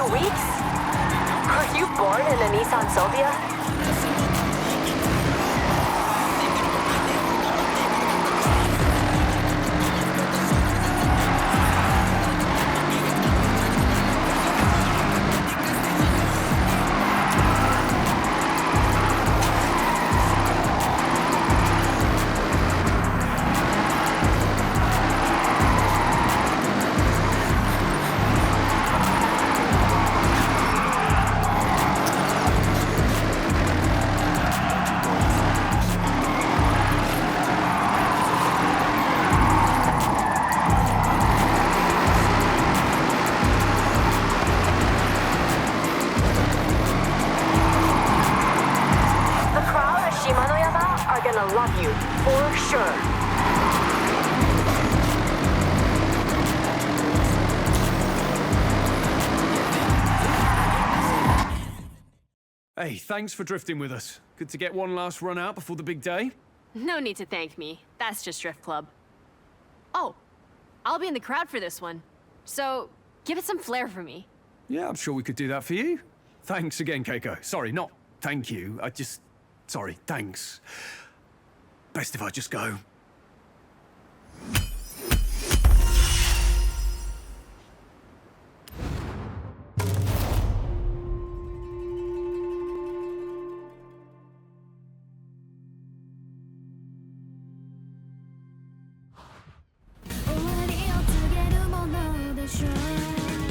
4 weeks? Were you born in a Nissan Sylvia? Shimanoyama are gonna love you, for sure. Hey, thanks for drifting with us. Good to get one last run out before the big day. No need to thank me. That's just Drift Club. Oh, I'll be in the crowd for this one. So, give it some flair for me. Yeah, I'm sure we could do that for you. Thanks again, Keiko. Sorry, not thank you. Sorry, thanks. Best if I just go.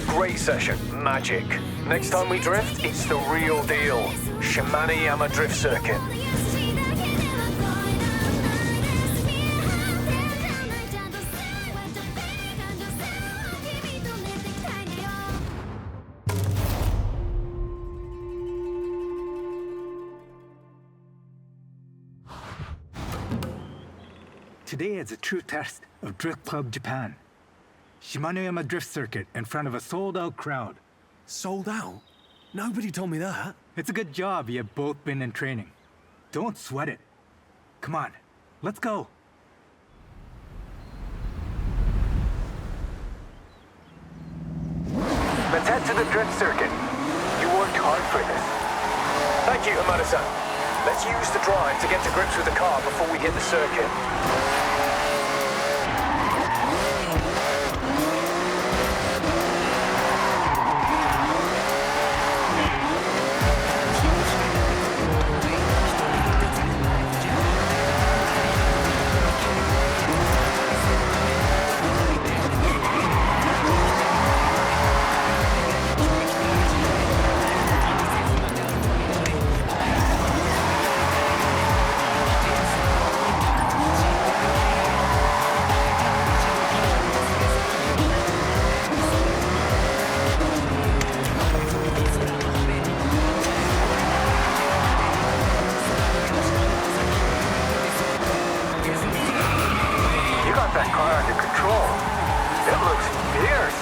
Great session, magic. Next time we drift, it's the real deal. Shimanoyama Drift Circuit. Today is a true test of Drift Club Japan. Shimanoyama Drift Circuit in front of a sold-out crowd. Sold out? Nobody told me that. It's a good job you have both been in training. Don't sweat it. Come on, let's go. Let's head to the Drift Circuit. You worked hard for this. Thank you, Hamada-san. Let's use the drive to get to grips with the car before we hit the circuit. That car under control. It looks fierce.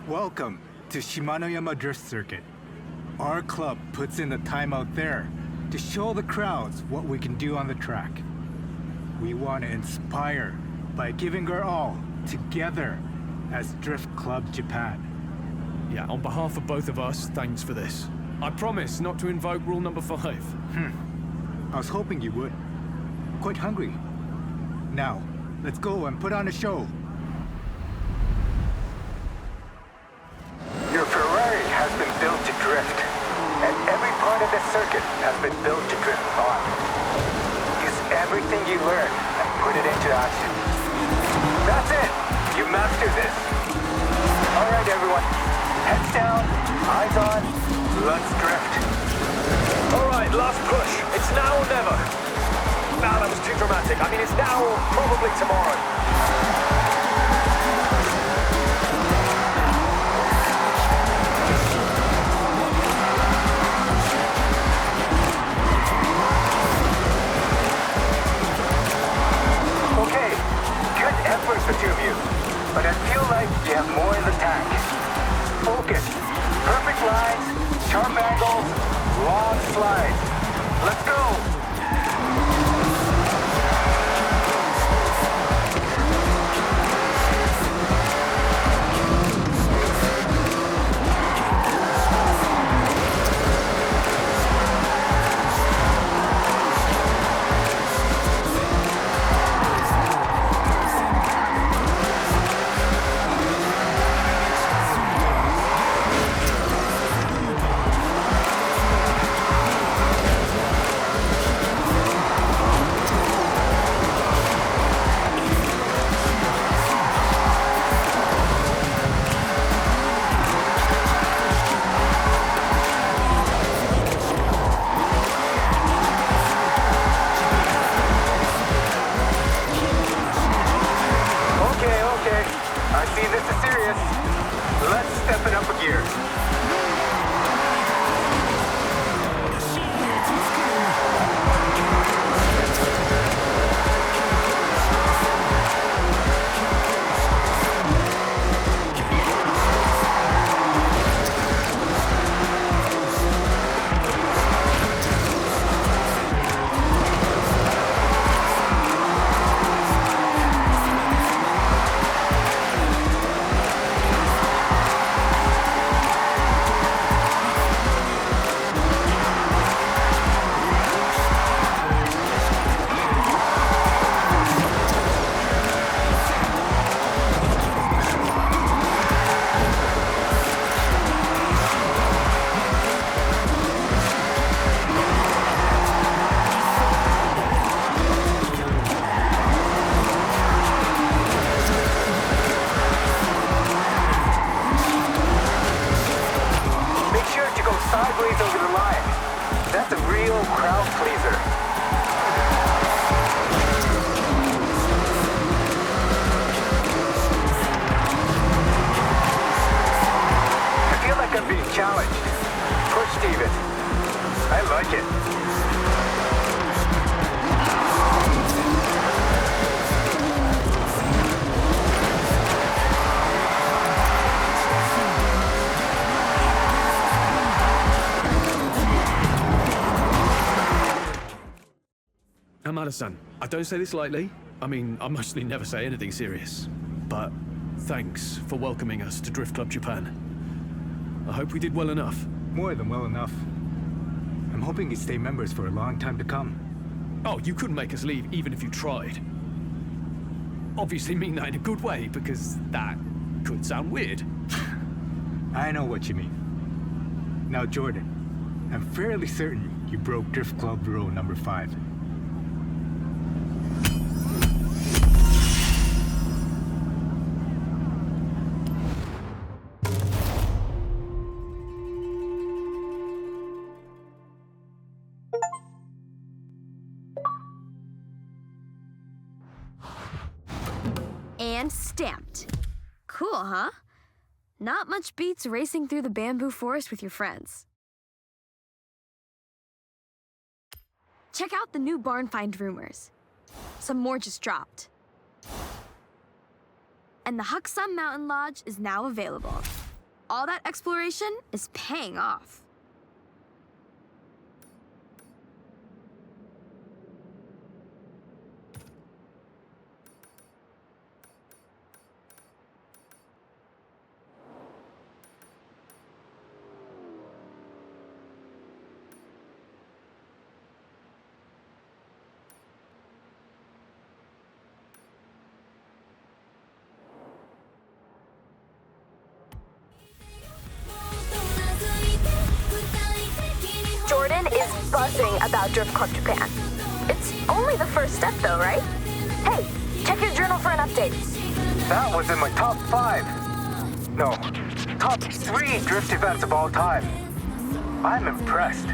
Welcome to Shimanoyama Drift Circuit. Our club puts in the time out there to show the crowds what we can do on the track. We want to inspire by giving her all together as Drift Club Japan. Yeah, on behalf of both of us, thanks for this. I promise not to invoke rule number 5. I was hoping you would. Quite hungry. Now, let's go and put on a show. Your Ferrari has been built to drift, and every part of the circuit has been built to drift on. Use everything you learn and put it into action. That's it! You mastered this. All right, everyone. Heads down, eyes on, let's drift. All right, last push. It's now or never. Nah, that was too dramatic. I mean, it's now or probably tomorrow. Okay, good effort, the two of you. But I feel like you have more in the tank. Focus. Perfect lines, sharp angles, long slides. Let's go! Hamada-san, I don't say this lightly. I mean, I mostly never say anything serious. But thanks for welcoming us to Drift Club Japan. I hope we did well enough. More than well enough. I'm hoping you stay members for a long time to come. Oh, you couldn't make us leave even if you tried. Obviously mean that in a good way, because that could sound weird. I know what you mean. Now, Jordan, I'm fairly certain you broke Drift Club rule number 5. And stamped. Cool, huh? Not much beats racing through the bamboo forest with your friends. Check out the new barn find rumors. Some more just dropped. And the Hokubu Mountain Lodge is now available. All that exploration is paying off. Finn is buzzing about Drift Club Japan. It's only the first step though, right? Hey, check your journal for an update. That was in my top 5. No, top 3 drift events of all time. I'm impressed.